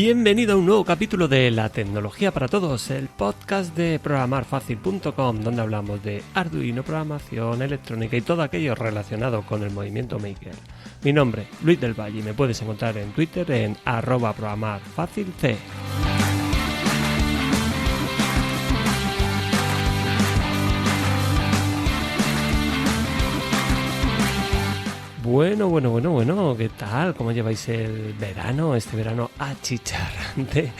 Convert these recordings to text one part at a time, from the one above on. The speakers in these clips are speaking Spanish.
Bienvenido a un nuevo capítulo de La Tecnología para Todos, el podcast de programarfacil.com, donde hablamos de Arduino, programación, electrónica y todo aquello relacionado con el movimiento maker. Mi nombre, Luis del Valle, y me puedes encontrar en Twitter en @programarfacilc. Bueno, ¿qué tal? ¿Cómo lleváis el verano? Este verano achicharrante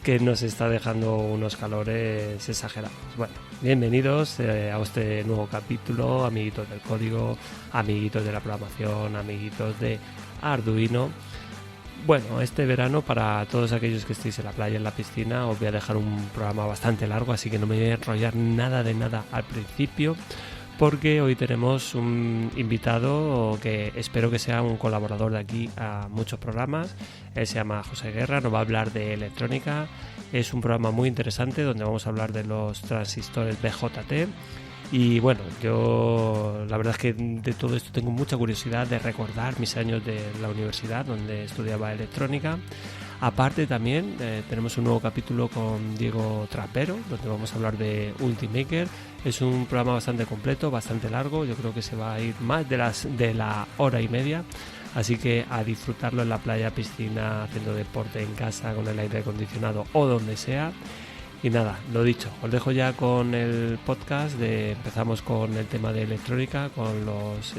que nos está dejando unos calores exagerados. Bueno, bienvenidos a este nuevo capítulo, amiguitos del código, amiguitos de la programación, amiguitos de Arduino. Bueno, este verano, para todos aquellos que estéis en la playa, en la piscina, os voy a dejar un programa bastante largo, así que no me voy a enrollar nada al principio, porque hoy tenemos un invitado que espero que sea un colaborador de aquí a muchos programas. Él se llama José Guerra, nos va a hablar de electrónica. Es un programa muy interesante donde vamos a hablar de los transistores BJT. Y bueno, yo la verdad es que de todo esto tengo mucha curiosidad de recordar mis años de la universidad donde estudiaba electrónica. Aparte también tenemos un nuevo capítulo con Diego Trapero, donde vamos a hablar de Ultimaker. Es un programa bastante completo, bastante largo, yo creo que se va a ir más de la hora y media, así que a disfrutarlo en la playa, piscina, haciendo deporte en casa, con el aire acondicionado o donde sea. Y nada, lo dicho, os dejo ya con el podcast. Empezamos con el tema de electrónica, con los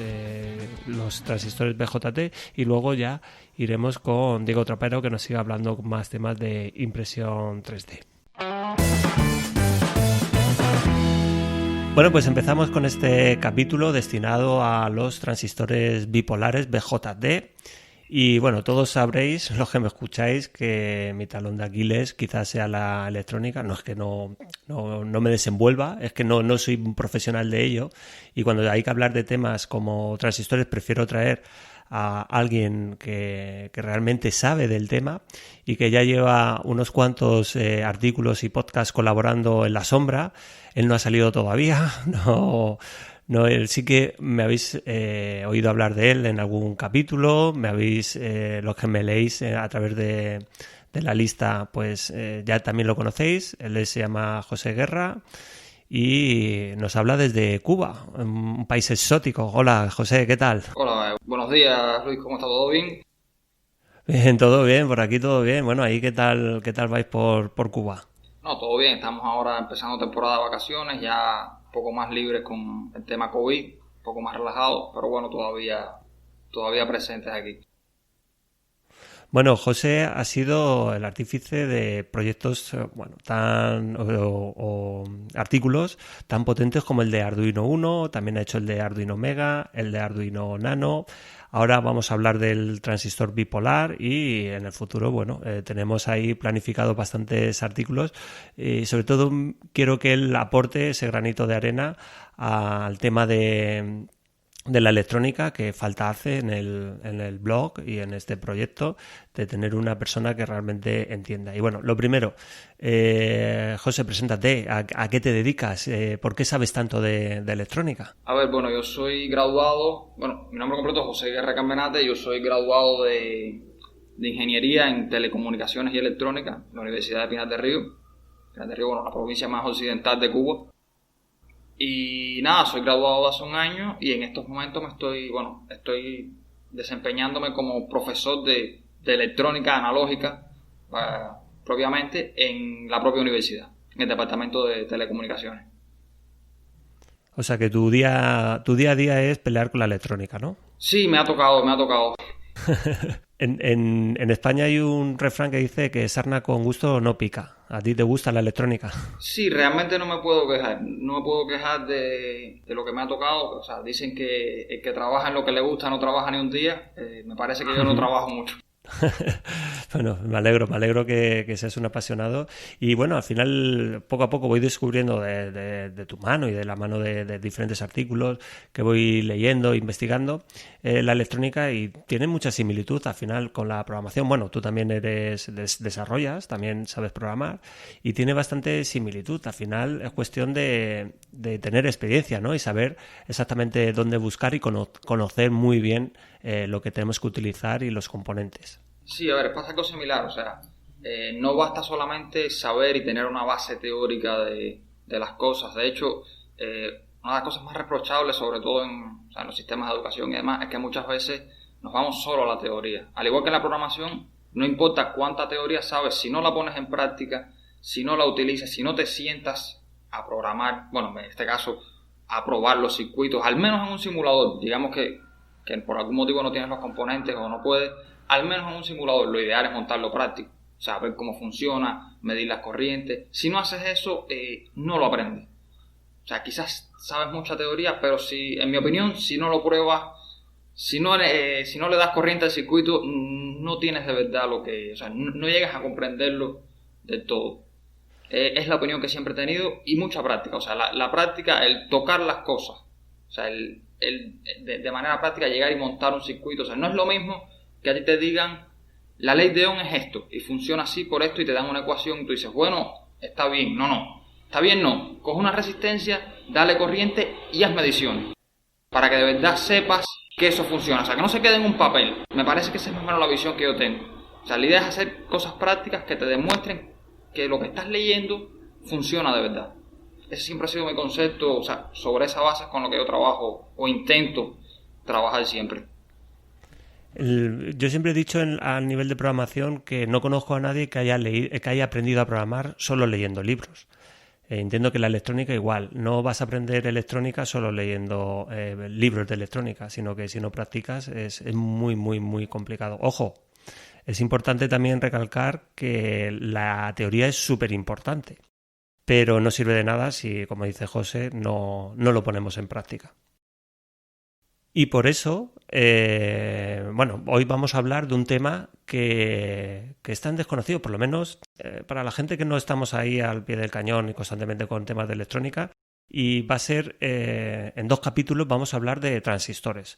transistores BJT, y luego ya iremos con Diego Trapero, que nos siga hablando más temas de impresión 3D. Bueno, pues empezamos con este capítulo destinado a los transistores bipolares BJT. Y bueno, todos sabréis, los que me escucháis, que mi talón de Aquiles quizás sea la electrónica. No es que no me desenvuelva, es que no soy un profesional de ello. Y cuando hay que hablar de temas como transistores, prefiero traer a alguien que realmente sabe del tema y que ya lleva unos cuantos artículos y podcasts colaborando en la sombra. Él no ha salido todavía, No, él sí que me habéis oído hablar de él en algún capítulo, los que me leéis a través de la lista, pues ya también lo conocéis. Él se llama José Guerra y nos habla desde Cuba, un país exótico. Hola, José, ¿qué tal? Hola, buenos días, Luis, ¿cómo está? ¿Todo bien? Bien, todo bien, por aquí todo bien. Bueno, ahí ¿qué tal vais por Cuba? No, todo bien, estamos ahora empezando temporada de vacaciones, ya un poco más libres con el tema COVID, un poco más relajados, pero bueno, todavía presentes aquí. Bueno, José ha sido el artífice de proyectos o artículos tan potentes como el de Arduino Uno, también ha hecho el de Arduino Mega, el de Arduino Nano. Ahora vamos a hablar del transistor bipolar y en el futuro, tenemos ahí planificados bastantes artículos y sobre todo quiero que él aporte ese granito de arena al tema de la electrónica que falta hace en el blog y en este proyecto, de tener una persona que realmente entienda. Y bueno, lo primero, José, preséntate, ¿a qué te dedicas? ¿Por qué sabes tanto de electrónica? A ver, yo soy graduado, mi nombre completo es José Guerra Cambenate, yo soy graduado de Ingeniería en Telecomunicaciones y Electrónica en la Universidad de Pinar del Río. Pinar del Río, la provincia más occidental de Cuba. Y nada, soy graduado hace un año y en estos momentos estoy desempeñándome como profesor de electrónica analógica propiamente en la propia universidad, en el departamento de telecomunicaciones. O sea que tu día a día es pelear con la electrónica, ¿no? Sí, me ha tocado. En España hay un refrán que dice que sarna con gusto no pica. ¿A ti te gusta la electrónica? Sí, realmente no me puedo quejar. No me puedo quejar de lo que me ha tocado. O sea, dicen que el que trabaja en lo que le gusta no trabaja ni un día. Me parece que yo no trabajo mucho. Bueno, me alegro que seas un apasionado y bueno, al final poco a poco voy descubriendo de tu mano y de la mano de diferentes artículos que voy leyendo, investigando la electrónica, y tiene mucha similitud al final con la programación. Bueno, tú también desarrollas, también sabes programar y tiene bastante similitud. Al final es cuestión de tener experiencia, ¿no? Y saber exactamente dónde buscar y conocer muy bien lo que tenemos que utilizar y los componentes. Sí, a ver, pasa algo similar, o sea, no basta solamente saber y tener una base teórica de las cosas. De hecho, una de las cosas más reprochables, sobre todo en los sistemas de educación y demás, es que muchas veces nos vamos solo a la teoría. Al igual que en la programación, no importa cuánta teoría sabes, si no la pones en práctica, si no la utilizas, si no te sientas a programar, bueno, en este caso, a probar los circuitos, al menos en un simulador, digamos que por algún motivo no tienes los componentes o no puedes, al menos en un simulador, lo ideal es montarlo práctico, o sea, ver cómo funciona, medir las corrientes. Si no haces eso, no lo aprendes. O sea, quizás sabes mucha teoría, pero en mi opinión, si no lo pruebas, si no le das corriente al circuito, no tienes de verdad o sea, no llegas a comprenderlo del todo. Es la opinión que siempre he tenido, y mucha práctica. O sea, la práctica, el tocar las cosas, o sea, de manera práctica llegar y montar un circuito. O sea, no es lo mismo que a ti te digan, la ley de Ohm es esto, y funciona así por esto, y te dan una ecuación, y tú dices, bueno, está bien. No. Está bien, no. Coge una resistencia, dale corriente y haz mediciones. Para que de verdad sepas que eso funciona. O sea, que no se quede en un papel. Me parece que esa es más o menos la visión que yo tengo. O sea, la idea es hacer cosas prácticas que te demuestren que lo que estás leyendo funciona de verdad. Ese siempre ha sido mi concepto. O sea, sobre esa base es con lo que yo trabajo o intento trabajar siempre. Yo siempre he dicho al nivel de programación que no conozco a nadie que haya aprendido a programar solo leyendo libros. Entiendo que la electrónica igual, no vas a aprender electrónica solo leyendo libros de electrónica, sino que si no practicas es muy, muy, muy complicado. Ojo, es importante también recalcar que la teoría es súper importante, pero no sirve de nada si, como dice José, no lo ponemos en práctica. Y por eso, hoy vamos a hablar de un tema que es tan desconocido, por lo menos para la gente que no estamos ahí al pie del cañón y constantemente con temas de electrónica. Y va a ser, en 2 capítulos vamos a hablar de transistores.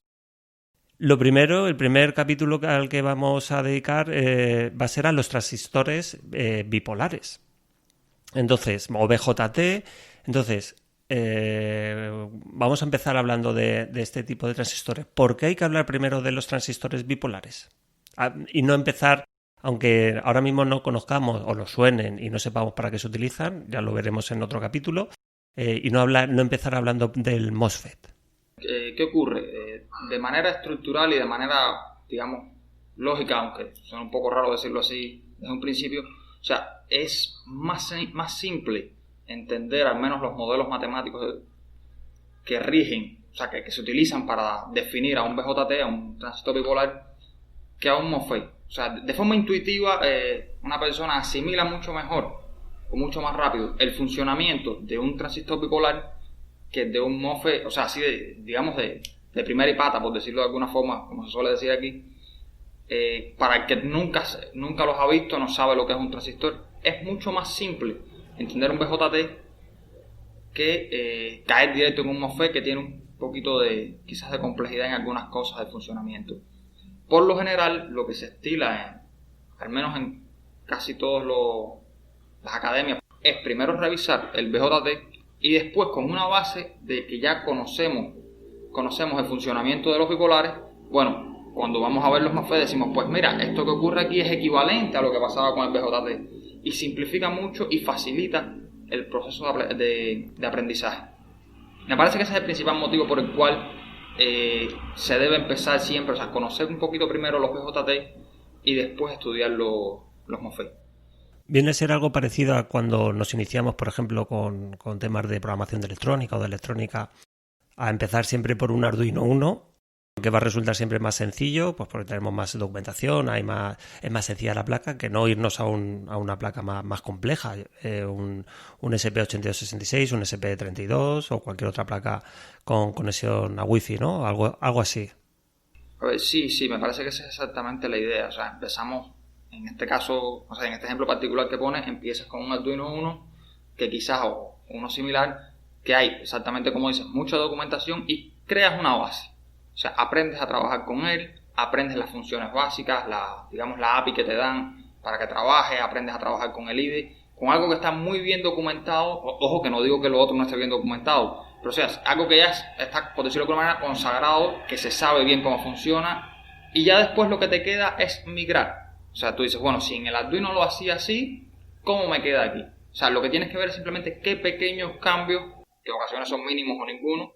Lo primero, el primer capítulo al que vamos a dedicar va a ser a los transistores bipolares. Entonces, o BJT. Entonces, vamos a empezar hablando de este tipo de transistores. ¿Por qué hay que hablar primero de los transistores bipolares? Y no empezar, aunque ahora mismo no conozcamos o nos suenen y no sepamos para qué se utilizan, ya lo veremos en otro capítulo, y no empezar hablando del MOSFET. ¿Qué ocurre? De manera estructural y de manera, digamos, lógica, aunque suena un poco raro decirlo así desde un principio, o sea, es más simple entender al menos los modelos matemáticos que rigen, o sea, que se utilizan para definir a un BJT, a un transistor bipolar, que a un MOSFET. O sea, de forma intuitiva, una persona asimila mucho mejor o mucho más rápido el funcionamiento de un transistor bipolar que de un MOSFET, o sea, así digamos de primera y pata, por decirlo de alguna forma, como se suele decir aquí. Para el que nunca los ha visto, no sabe lo que es un transistor, es mucho más simple entender un BJT que caer directo en un MOSFET, que tiene un poquito quizás de complejidad en algunas cosas del funcionamiento. Por lo general, lo que se estila, al menos en casi todas las academias, es primero revisar el BJT y después, con una base de que ya conocemos el funcionamiento de los bipolares, bueno, cuando vamos a ver los MOSFET decimos, pues mira, esto que ocurre aquí es equivalente a lo que pasaba con el BJT, y simplifica mucho y facilita el proceso de aprendizaje. Me parece que ese es el principal motivo por el cual se debe empezar siempre, o sea, conocer un poquito primero los BJT y después estudiar los MOSFET. Viene a ser algo parecido a cuando nos iniciamos, por ejemplo, con temas de programación de electrónica o de electrónica, a empezar siempre por un Arduino Uno, que va a resultar siempre más sencillo, pues porque tenemos más documentación, es más sencilla la placa, que no irnos a una placa más compleja, un SP8266, un SP32 o cualquier otra placa con conexión a Wi-Fi, ¿no? Algo así. A ver, sí, me parece que esa es exactamente la idea. O sea, empezamos, en este caso, o sea, en este ejemplo particular que pones, empiezas con un Arduino Uno, que quizás, o uno similar, que hay, exactamente como dices, mucha documentación y creas una base. O sea, aprendes a trabajar con él, aprendes las funciones básicas, la API que te dan para que trabajes, aprendes a trabajar con el IDE, con algo que está muy bien documentado. Ojo, que no digo que lo otro no esté bien documentado, pero o sea, algo que ya está, por decirlo de alguna manera, consagrado, que se sabe bien cómo funciona, y ya después lo que te queda es migrar. O O sea, tú dices, bueno, si en el Arduino lo hacía así, ¿cómo me queda aquí? O sea, lo que tienes que ver es simplemente qué pequeños cambios, que en ocasiones son mínimos o ninguno,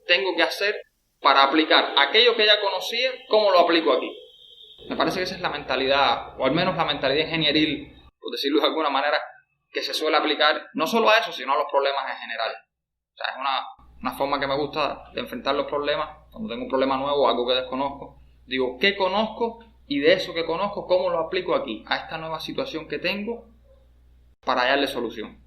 tengo que hacer para aplicar aquello que ya conocía, ¿cómo lo aplico aquí? Me parece que esa es la mentalidad, o al menos la mentalidad ingenieril, por decirlo de alguna manera, que se suele aplicar no solo a eso, sino a los problemas en general. O sea, es una forma que me gusta de enfrentar los problemas. Cuando tengo un problema nuevo o algo que desconozco, digo, ¿qué conozco? Y de eso que conozco, ¿cómo lo aplico aquí? A esta nueva situación que tengo para hallarle solución.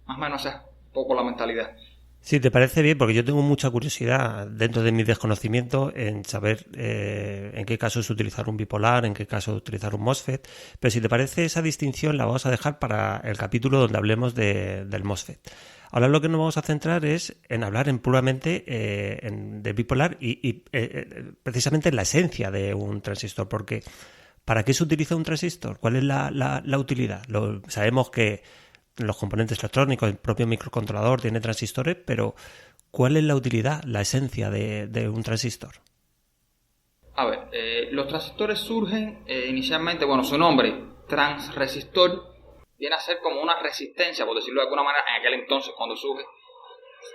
Más o menos esa es un poco la mentalidad. Sí, te parece bien, porque yo tengo mucha curiosidad dentro de mi desconocimiento en saber en qué caso es utilizar un bipolar, en qué caso utilizar un MOSFET, pero si te parece esa distinción la vamos a dejar para el capítulo donde hablemos del MOSFET. Ahora lo que nos vamos a centrar es en hablar puramente de bipolar y precisamente en la esencia de un transistor, porque ¿para qué se utiliza un transistor? ¿Cuál es la utilidad? Sabemos que los componentes electrónicos, el propio microcontrolador tiene transistores, pero ¿cuál es la utilidad, la esencia de un transistor? A ver, los transistores surgen inicialmente, bueno, su nombre, transresistor, viene a ser como una resistencia, por decirlo de alguna manera, en aquel entonces cuando surge,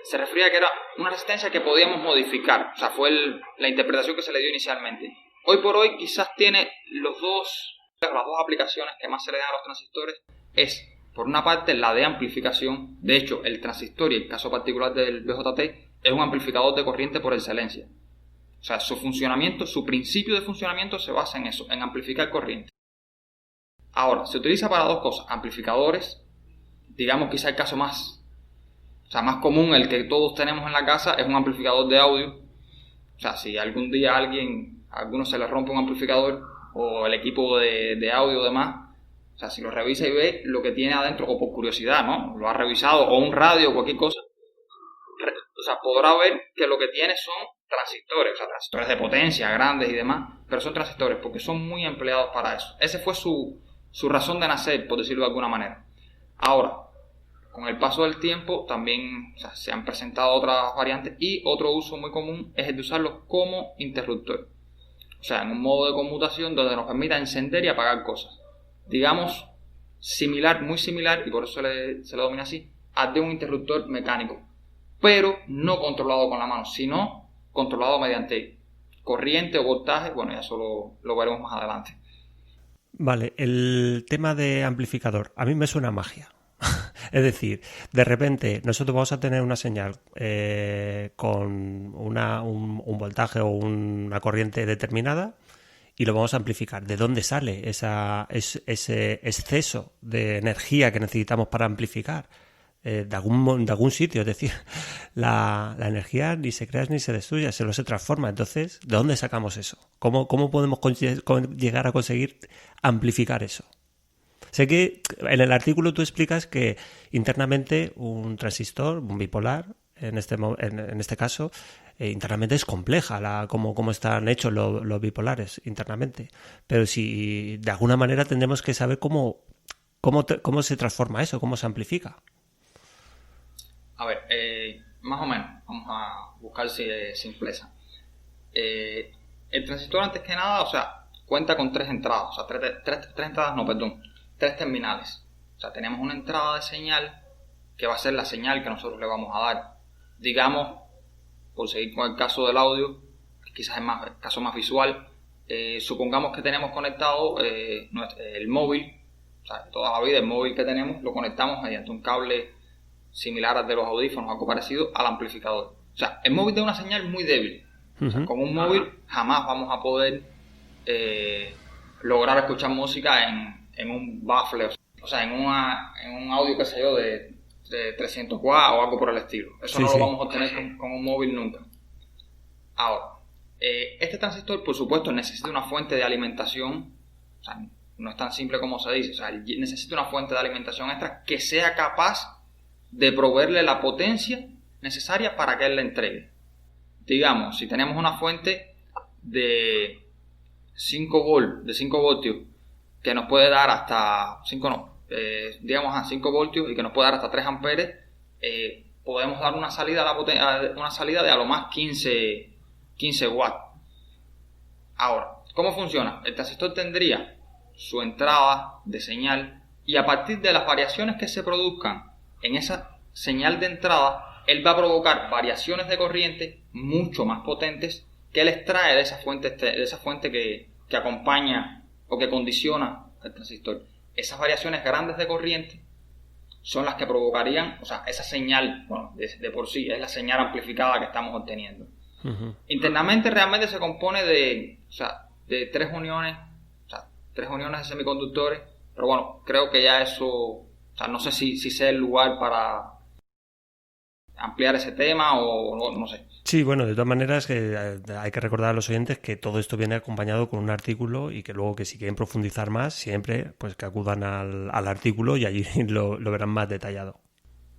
se refería a que era una resistencia que podíamos modificar, o sea, fue la interpretación que se le dio inicialmente. Hoy por hoy quizás tiene las dos aplicaciones que más se le dan a los transistores, es por una parte la de amplificación. De hecho, el transistor y el caso particular del BJT es un amplificador de corriente por excelencia. O sea, su funcionamiento, su principio de funcionamiento se basa en eso, en amplificar corriente. Ahora, se utiliza para dos cosas, amplificadores, digamos quizá el caso más común, el que todos tenemos en la casa, es un amplificador de audio. O sea, si algún día a alguno se le rompe un amplificador o el equipo de audio o demás, o sea, si lo revisa y ve lo que tiene adentro, o por curiosidad, ¿no? Lo ha revisado, o un radio o cualquier cosa, o sea, podrá ver que lo que tiene son transistores, o sea, transistores de potencia, grandes y demás, pero son transistores porque son muy empleados para eso. Ese fue su razón de nacer, por decirlo de alguna manera. Ahora, con el paso del tiempo también, o sea, se han presentado otras variantes y otro uso muy común es el de usarlos como interruptor. O sea, en un modo de conmutación donde nos permita encender y apagar cosas. Digamos, similar, muy similar, y por eso se le domina así, al de un interruptor mecánico, pero no controlado con la mano, sino controlado mediante corriente o voltaje. Bueno, ya eso lo veremos más adelante. Vale, el tema de amplificador, a mí me suena a magia. Es decir, de repente nosotros vamos a tener una señal con un voltaje o una corriente determinada y lo vamos a amplificar. ¿De dónde sale ese exceso de energía que necesitamos para amplificar? De algún sitio, es decir, la energía ni se crea ni se destruye, solo se transforma. Entonces, ¿de dónde sacamos eso? ¿Cómo podemos llegar a conseguir amplificar eso? Sé que en el artículo tú explicas que internamente un transistor, un bipolar, en este caso, internamente es compleja cómo están hechos los bipolares internamente. Pero si de alguna manera tendremos que saber cómo se transforma eso, cómo se amplifica. A ver, más o menos, vamos a buscar simpleza. El transistor, antes que nada, o sea, cuenta con tres entradas, o sea, tres terminales. O sea, tenemos una entrada de señal que va a ser la señal que nosotros le vamos a dar. Digamos, por seguir con el caso del audio, que quizás es el caso más visual, supongamos que tenemos conectado el móvil, o sea, toda la vida el móvil que tenemos lo conectamos mediante un cable similar al de los audífonos, algo parecido al amplificador. O sea, el móvil da una señal muy débil. O sea, con un móvil jamás vamos a poder lograr escuchar música en un baffle, o sea, en un audio, qué sé yo, de 300 watts o algo por el estilo. Eso no lo vamos a obtener con un móvil nunca. Ahora, este transistor, por supuesto, necesita una fuente de alimentación. O sea, no es tan simple como se dice. O sea, necesita una fuente de alimentación extra que sea capaz de proveerle la potencia necesaria para que él le entregue. Digamos, si tenemos una fuente de 5 voltios que nos puede dar hasta 5 voltios y que nos puede dar hasta 3 amperes, podemos dar una salida de a lo más 15 watts. Ahora, ¿cómo funciona? El transistor tendría su entrada de señal, y a partir de las variaciones que se produzcan en esa señal de entrada, él va a provocar variaciones de corriente mucho más potentes que él extrae de esa fuente que acompaña o que condiciona el transistor. Esas variaciones grandes de corriente son las que provocarían, o sea, esa señal, bueno, de por sí, es la señal amplificada que estamos obteniendo. Uh-huh. Internamente realmente se compone de tres uniones, de semiconductores, pero bueno, creo que ya eso, o sea, no sé si sea el lugar para ampliar ese tema o no sé. Sí, bueno, de todas maneras que hay que recordar a los oyentes que todo esto viene acompañado con un artículo y que luego que si quieren profundizar más, siempre pues que acudan al artículo y allí lo verán más detallado.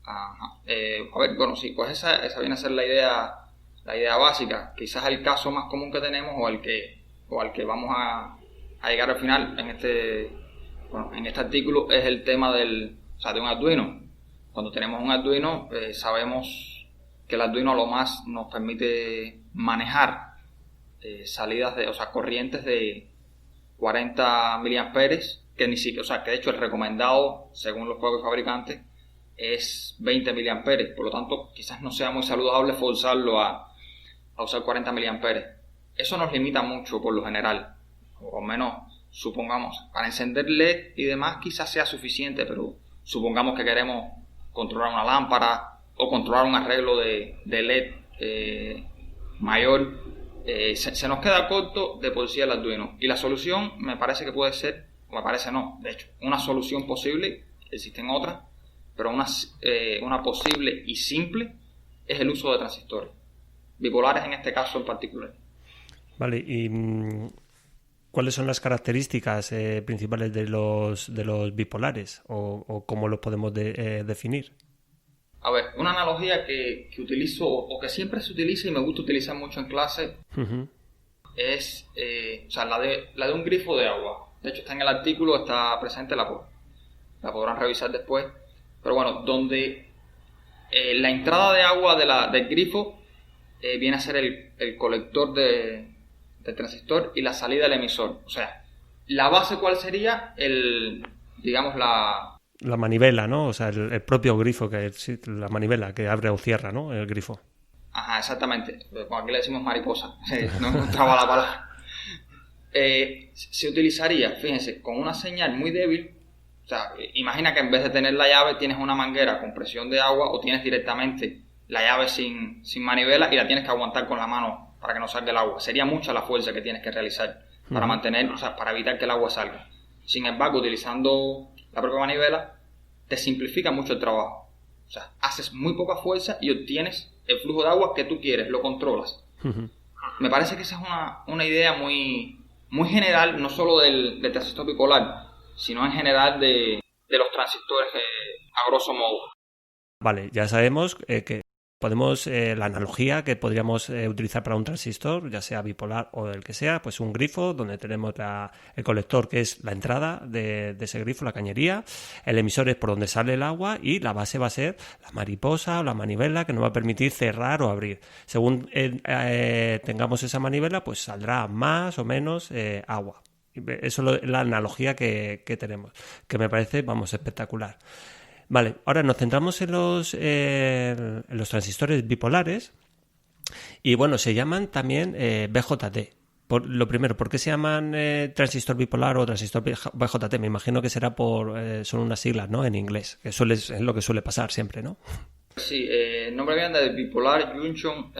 Ajá. A ver, bueno, sí, pues esa viene a ser la idea básica. Quizás el caso más común que tenemos o al que vamos a llegar al final en este artículo es el tema de un Arduino. Cuando tenemos un Arduino, sabemos que el Arduino lo más nos permite manejar salidas corrientes de 40 miliamperes, que ni siquiera, que de hecho el recomendado, según los propios fabricantes, es 20 miliamperes. Por lo tanto, quizás no sea muy saludable forzarlo a usar 40 miliamperes. Eso nos limita mucho por lo general, o al menos supongamos, para encender LED y demás quizás sea suficiente, pero supongamos que queremos controlar una lámpara o controlar un arreglo de LED mayor, se nos queda corto de por sí el Arduino. Y la solución me parece que puede ser, o me parece no, de hecho, una solución posible, existen otras, pero una posible y simple es el uso de transistores, bipolares en este caso en particular. Vale, y ¿cuáles son las características principales de los bipolares o cómo los podemos definir? A ver, una analogía que utilizo o que siempre se utiliza y me gusta utilizar mucho en clase uh-huh. es la de un grifo de agua. De hecho está en el artículo, está presente, la podrán revisar después. Pero bueno, donde la entrada de agua del grifo viene a ser el colector del transistor y la salida del emisor. O sea, la base, ¿cuál sería? La manivela, ¿no? O sea, el propio grifo, la manivela que abre o cierra, ¿no? El grifo. Ajá, exactamente. Aquí le decimos mariposa. No encontraba la palabra. Se utilizaría, fíjense, con una señal muy débil. O sea, imagina que en vez de tener la llave tienes una manguera con presión de agua o tienes directamente la llave sin manivela y la tienes que aguantar con la mano para que no salga el agua. Sería mucha la fuerza que tienes que realizar para mantener, para evitar que el agua salga. Sin embargo, utilizando la propia manivela, te simplifica mucho el trabajo. O sea, haces muy poca fuerza y obtienes el flujo de agua que tú quieres, lo controlas. Uh-huh. Me parece que esa es una idea muy, muy general, no solo del transistor bipolar, sino en general de los transistores a grosso modo. Vale, ya sabemos que podemos, la analogía que podríamos utilizar para un transistor, ya sea bipolar o el que sea, pues un grifo donde tenemos el colector, que es la entrada de ese grifo, la cañería, el emisor es por donde sale el agua y la base va a ser la mariposa o la manivela que nos va a permitir cerrar o abrir. Según tengamos esa manivela, pues saldrá más o menos agua. Eso es la analogía que tenemos, que me parece, espectacular. Vale, ahora nos centramos en los transistores bipolares y bueno, se llaman también BJT. Lo primero, ¿por qué se llaman transistor bipolar o transistor BJT? Me imagino que será son unas siglas, ¿no? En inglés, que es lo que suele pasar siempre, ¿no? Sí, el nombre viene de Bipolar Junction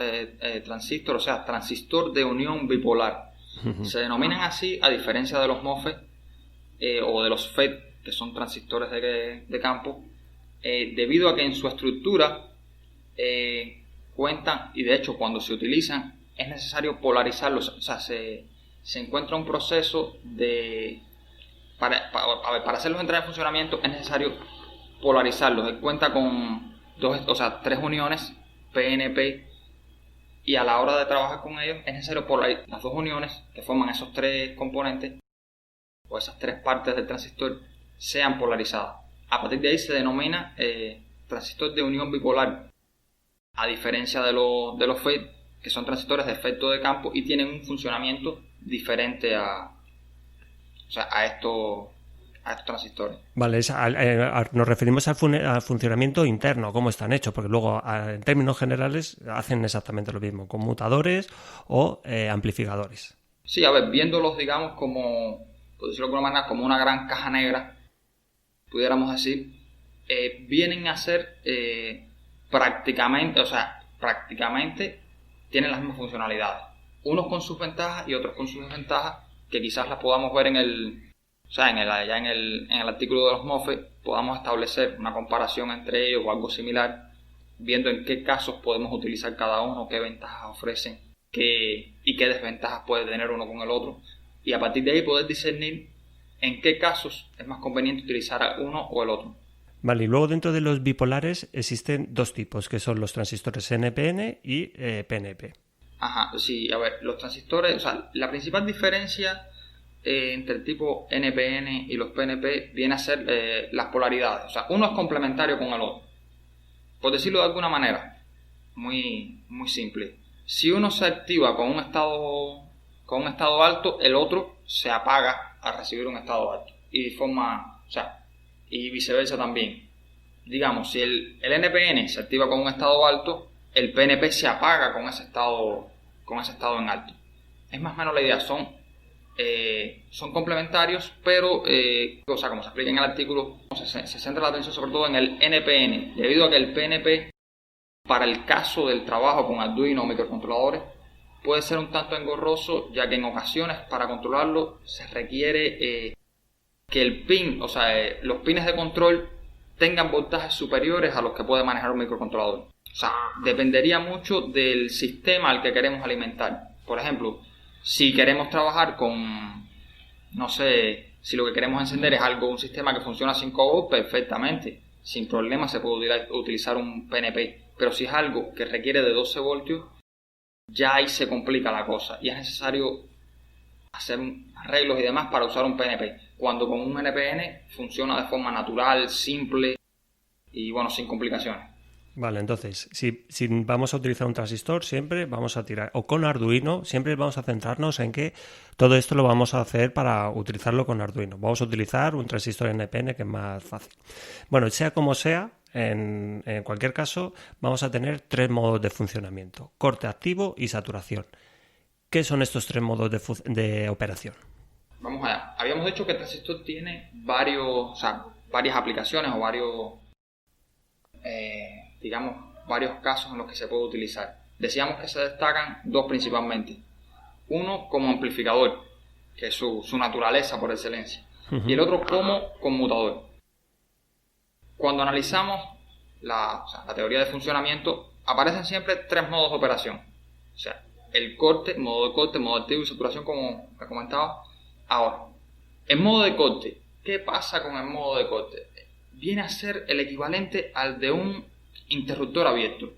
Transistor, o sea, transistor de unión bipolar. Uh-huh. Se denominan así a diferencia de los MOSFET o de los FET, que son transistores de campo, debido a que en su estructura cuentan, y de hecho cuando se utilizan es necesario polarizarlos. O sea, se encuentra un proceso para hacerlos entrar en funcionamiento es necesario polarizarlos. Él cuenta con tres uniones PNP, y a la hora de trabajar con ellos es necesario polarizar las dos uniones que forman esos tres componentes o esas tres partes del transistor sean polarizadas. A partir de ahí se denomina transistor de unión bipolar, a diferencia de los FET, que son transistores de efecto de campo y tienen un funcionamiento diferente o sea, a estos transistores. Vale, nos referimos al funcionamiento interno, cómo están hechos, porque luego en términos generales hacen exactamente lo mismo, conmutadores o amplificadores. Sí, a ver, viéndolos, digamos, como, por decirlo de alguna manera, como una gran caja negra, pudiéramos decir, vienen a ser prácticamente tienen las mismas funcionalidades. Unos con sus ventajas y otros con sus desventajas, que quizás las podamos ver en el artículo de los MOSFET, podamos establecer una comparación entre ellos o algo similar, viendo en qué casos podemos utilizar cada uno, qué ventajas ofrecen y qué desventajas puede tener uno con el otro, y a partir de ahí poder discernir en qué casos es más conveniente utilizar uno o el otro. Vale, y luego dentro de los bipolares existen dos tipos, que son los transistores NPN y PNP. Ajá, sí, a ver, los transistores, o sea, la principal diferencia entre el tipo NPN y los PNP viene a ser las polaridades. O sea, uno es complementario con el otro. Por decirlo de alguna manera, muy, muy simple. Si uno se activa con un estado alto, el otro se apaga al recibir un estado alto. Y viceversa también. Digamos, si el NPN se activa con un estado alto, el PNP se apaga con ese estado en alto. Es más o menos la idea, son complementarios, pero como se explica en el artículo, se centra la atención sobre todo en el NPN, debido a que el PNP, para el caso del trabajo con Arduino o microcontroladores, puede ser un tanto engorroso, ya que en ocasiones para controlarlo se requiere que el pin, los pines de control tengan voltajes superiores a los que puede manejar un microcontrolador. O sea, dependería mucho del sistema al que queremos alimentar. Por ejemplo, si queremos trabajar con, no sé, si lo que queremos encender es un sistema que funciona a 5 volts, perfectamente, sin problema se puede utilizar un PNP. Pero si es algo que requiere de 12 voltios, ya ahí se complica la cosa y es necesario hacer arreglos y demás para usar un PNP, cuando con un NPN funciona de forma natural, simple y bueno, sin complicaciones. Vale, entonces, si vamos a utilizar un transistor, siempre vamos a tirar, o con Arduino, siempre vamos a centrarnos en que todo esto lo vamos a hacer para utilizarlo con Arduino. Vamos a utilizar un transistor NPN, que es más fácil. Bueno, sea como sea, en cualquier caso, vamos a tener 3 modos de funcionamiento: corte activo y saturación. ¿Qué son estos 3 modos de operación? Vamos allá. Habíamos dicho que el transistor tiene varias aplicaciones o varios casos en los que se puede utilizar. Decíamos que se destacan 2 principalmente. Uno como amplificador, que es su naturaleza por excelencia, y el otro como conmutador. Cuando analizamos la teoría de funcionamiento, aparecen siempre 3 modos de operación. O sea, el corte, modo activo y saturación, como he comentado. Ahora, el modo de corte, ¿qué pasa con el modo de corte? Viene a ser el equivalente al de un interruptor abierto.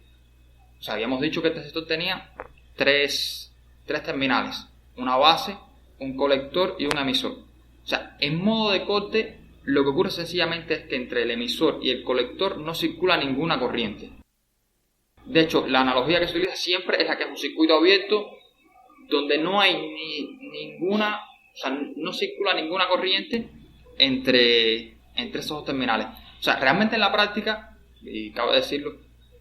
O sea, habíamos dicho que el transistor tenía tres terminales: una base, un colector y un emisor. O sea, en modo de corte, lo que ocurre sencillamente es que entre el emisor y el colector no circula ninguna corriente. De hecho, la analogía que se utiliza siempre es la que es un circuito abierto, donde no hay no circula ninguna corriente entre esos 2 terminales. O sea, realmente en la práctica, y cabe decirlo,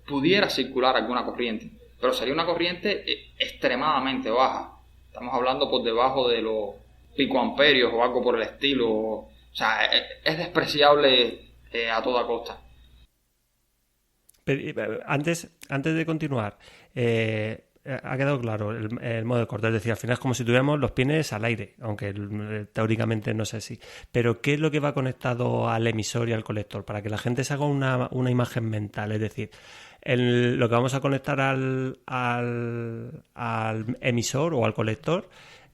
pudiera circular alguna corriente, pero sería una corriente extremadamente baja. Estamos hablando por debajo de los picoamperios o algo por el estilo. O sea, es despreciable a toda costa. Pero, antes de continuar, ha quedado claro el modo de corte. Es decir, al final es como si tuviéramos los pines al aire, aunque teóricamente no es así. Pero ¿qué es lo que va conectado al emisor y al colector? Para que la gente se haga una imagen mental. Es decir, lo que vamos a conectar al emisor o al colector,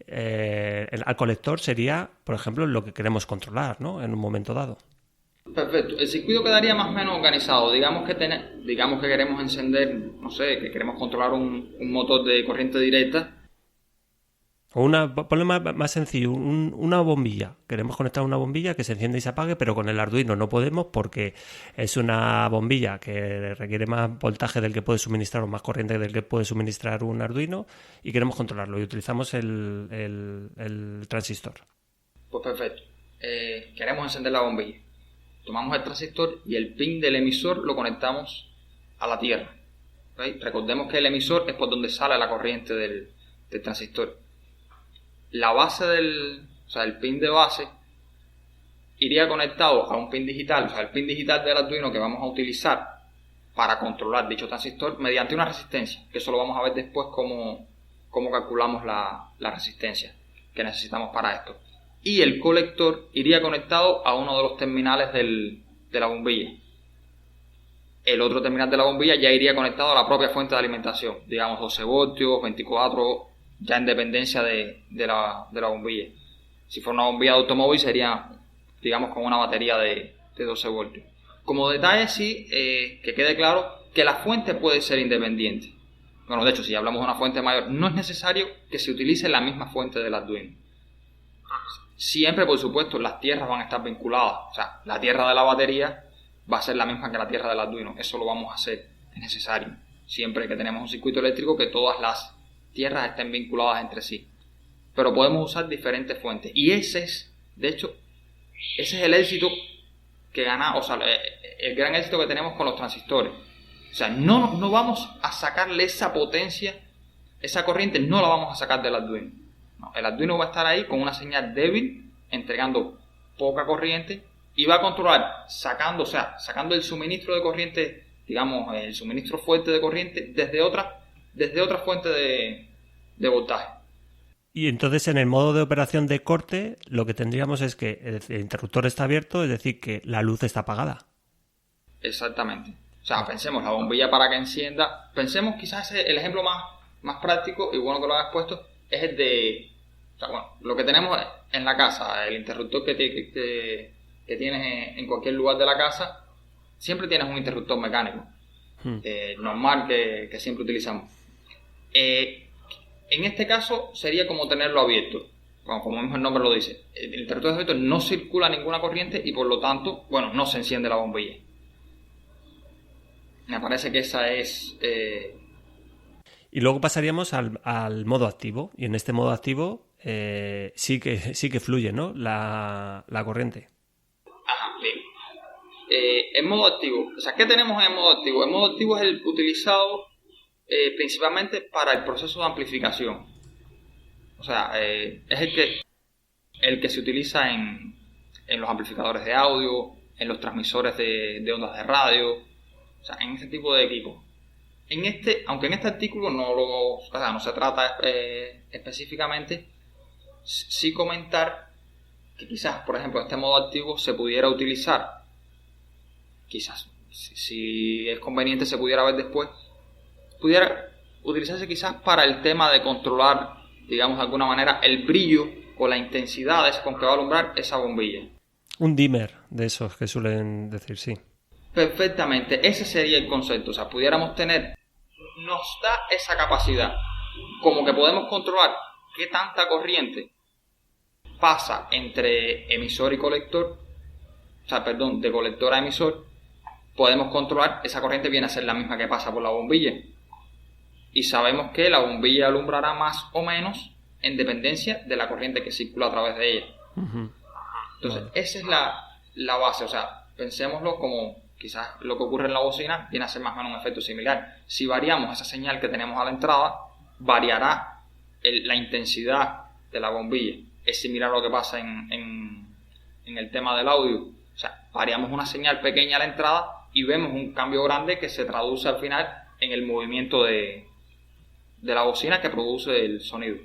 al colector sería, por ejemplo, lo que queremos controlar, ¿no? En un momento dado. Perfecto. El circuito quedaría más o menos organizado. Digamos que queremos encender, no sé, que queremos controlar un motor de corriente directa. O ponle más sencillo, una bombilla. Queremos conectar una bombilla que se enciende y se apague, pero con el Arduino no podemos porque es una bombilla que requiere más voltaje del que puede suministrar o más corriente del que puede suministrar un Arduino y queremos controlarlo y utilizamos el transistor. Pues perfecto. Queremos encender la bombilla. Tomamos el transistor y el pin del emisor lo conectamos a la tierra. ¿Okay? Recordemos que el emisor es por donde sale la corriente del transistor. La base el pin de base iría conectado a un pin digital, o sea, el pin digital del Arduino que vamos a utilizar para controlar dicho transistor mediante una resistencia, que eso lo vamos a ver después cómo calculamos la resistencia que necesitamos para esto. Y el colector iría conectado a uno de los terminales de la bombilla. El otro terminal de la bombilla ya iría conectado a la propia fuente de alimentación, digamos 12 voltios, 24, ya en dependencia de la bombilla. Si fuera una bombilla de automóvil sería, digamos, con una batería de 12 voltios. Como detalle sí, que quede claro que la fuente puede ser independiente. Bueno, de hecho, si hablamos de una fuente mayor, no es necesario que se utilice la misma fuente del Arduino. Siempre, por supuesto, las tierras van a estar vinculadas. O sea, la tierra de la batería va a ser la misma que la tierra del Arduino. Eso lo vamos a hacer, es necesario. Siempre que tenemos un circuito eléctrico, que todas las tierras estén vinculadas entre sí. Pero podemos usar diferentes fuentes. Y ese es el éxito que gana, o sea, el gran éxito que tenemos con los transistores. O sea, no vamos a sacarle esa potencia, esa corriente no la vamos a sacar del Arduino. No, el Arduino va a estar ahí con una señal débil, entregando poca corriente, y va a controlar sacando el suministro de corriente, digamos, el suministro fuerte de corriente desde otra fuente de voltaje. Y entonces en el modo de operación de corte lo que tendríamos es que el interruptor está abierto, es decir, que la luz está apagada. Exactamente. O sea, pensemos la bombilla para que encienda. Pensemos quizás el ejemplo más práctico y bueno que lo hayas puesto es el de... O sea, bueno, lo que tenemos en la casa, el interruptor que tienes en cualquier lugar de la casa, siempre tienes un interruptor mecánico. Normal que siempre utilizamos. En este caso sería como tenerlo abierto. Bueno, como mismo el nombre lo dice. El interruptor abierto no circula ninguna corriente y por lo tanto, bueno, no se enciende la bombilla. Me parece que esa es... Y luego pasaríamos al modo activo. Y en este modo activo sí que fluye, ¿no? La corriente. Ajá, bien. En modo activo. O sea, ¿qué tenemos en el modo activo? El modo activo es el utilizado principalmente para el proceso de amplificación. O sea, es el que se utiliza en los amplificadores de audio, en los transmisores de ondas de radio, o sea, en ese tipo de equipos. Aunque en este artículo no se trata específicamente, sí comentar que quizás, por ejemplo, este modo activo se pudiera utilizar, quizás, si es conveniente se pudiera ver después, pudiera utilizarse quizás para el tema de controlar, digamos de alguna manera, el brillo o la intensidad con que va a alumbrar esa bombilla. Un dimmer de esos que suelen decir, sí. Perfectamente, ese sería el concepto. O sea, pudiéramos nos da esa capacidad, como que podemos controlar qué tanta corriente pasa entre emisor y colector, o sea, perdón, de colector a emisor, podemos controlar, esa corriente viene a ser la misma que pasa por la bombilla. Y sabemos que la bombilla alumbrará más o menos en dependencia de la corriente que circula a través de ella. Uh-huh. Entonces, esa es la base. O sea, pensémoslo como quizás lo que ocurre en la bocina viene a ser más o menos un efecto similar. Si variamos esa señal que tenemos a la entrada, variará la intensidad de la bombilla. Es similar a lo que pasa en el tema del audio. O sea, variamos una señal pequeña a la entrada y vemos un cambio grande que se traduce al final en el movimiento de la bocina que produce el sonido.